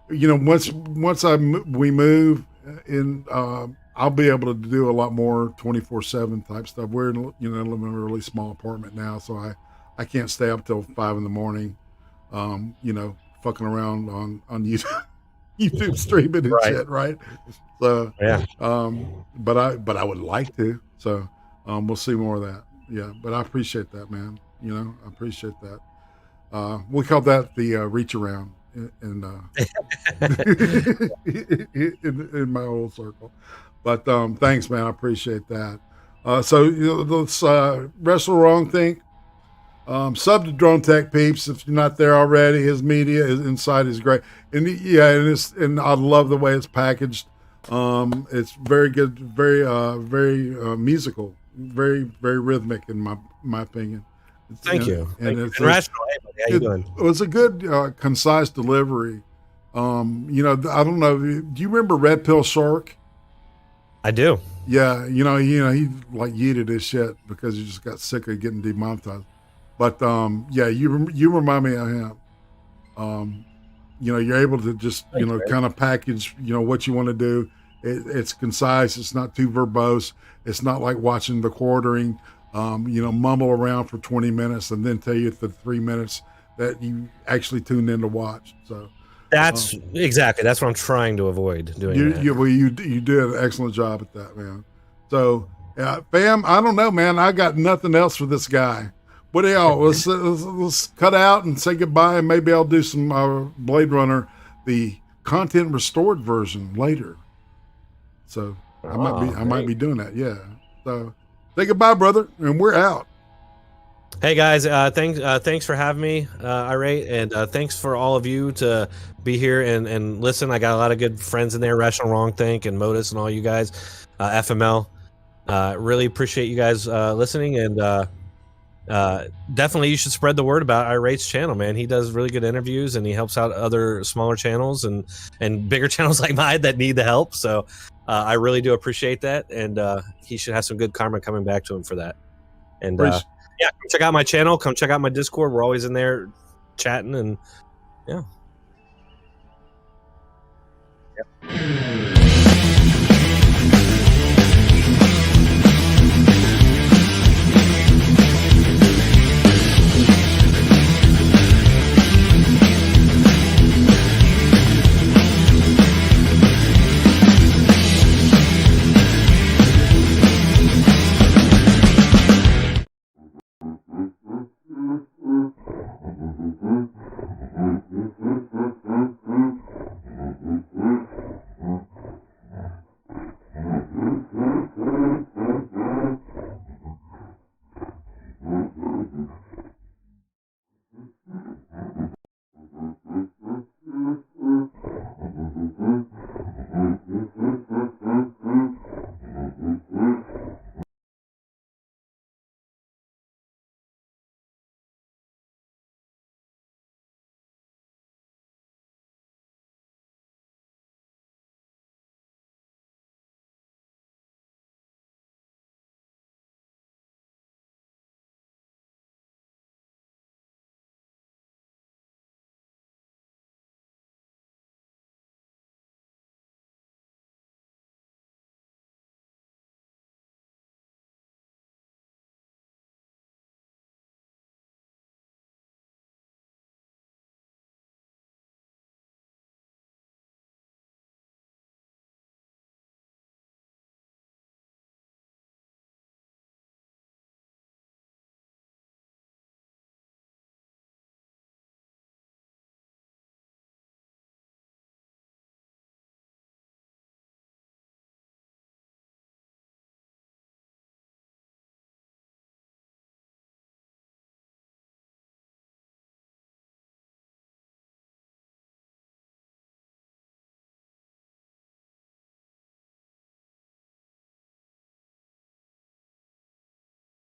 once we move in, I'll be able to do a lot more 24/7 type stuff. We're living in a really small apartment now, so I can't stay up till 5 a.m. Fucking around on YouTube streaming and shit, right? So yeah. But I would like to. So we'll see more of that. Yeah, but I appreciate that, man. I appreciate that. We call that the reach around in my old circle. But thanks, man. I appreciate that. So let's wrestle wrong thing. Sub to Dronetek, peeps. If you're not there already, his media inside is great, and I love the way it's packaged. It's very good, very musical, very rhythmic in my opinion. Thank you. And it's rational. Hey, buddy, how you doing? It was a good, concise delivery. I don't know. Do you remember Red Pill Shark? I do. Yeah, he like yeeted his shit because he just got sick of getting demonetized. But you remind me of him. You're able to just kind of package what you want to do. It's concise. It's not too verbose. It's not like watching the quartering. Mumble around for 20 minutes and then tell you the 3 minutes that you actually tuned in to watch. So that's exactly what I'm trying to avoid doing. You did an excellent job at that, man. So fam, I don't know, man. I got nothing else for this guy. What do y'all? Let's cut out and say goodbye, and maybe I'll do some Blade Runner, the content restored version later. So I might be doing that. Yeah. So say goodbye, brother, and we're out. Hey guys, thanks for having me, IRATE, and thanks for all of you to be here and listen. I got a lot of good friends in there, Rational Wrong Think and Modus and all you guys, FML. Really appreciate you guys listening, and definitely you should spread the word about IRATE's channel, man. He does really good interviews, and he helps out other smaller channels and bigger channels like mine that need the help. So I really do appreciate that, and he should have some good karma coming back to him for that. And yeah, come check out my channel. Come check out my Discord. We're always in there chatting, and yeah. Yep.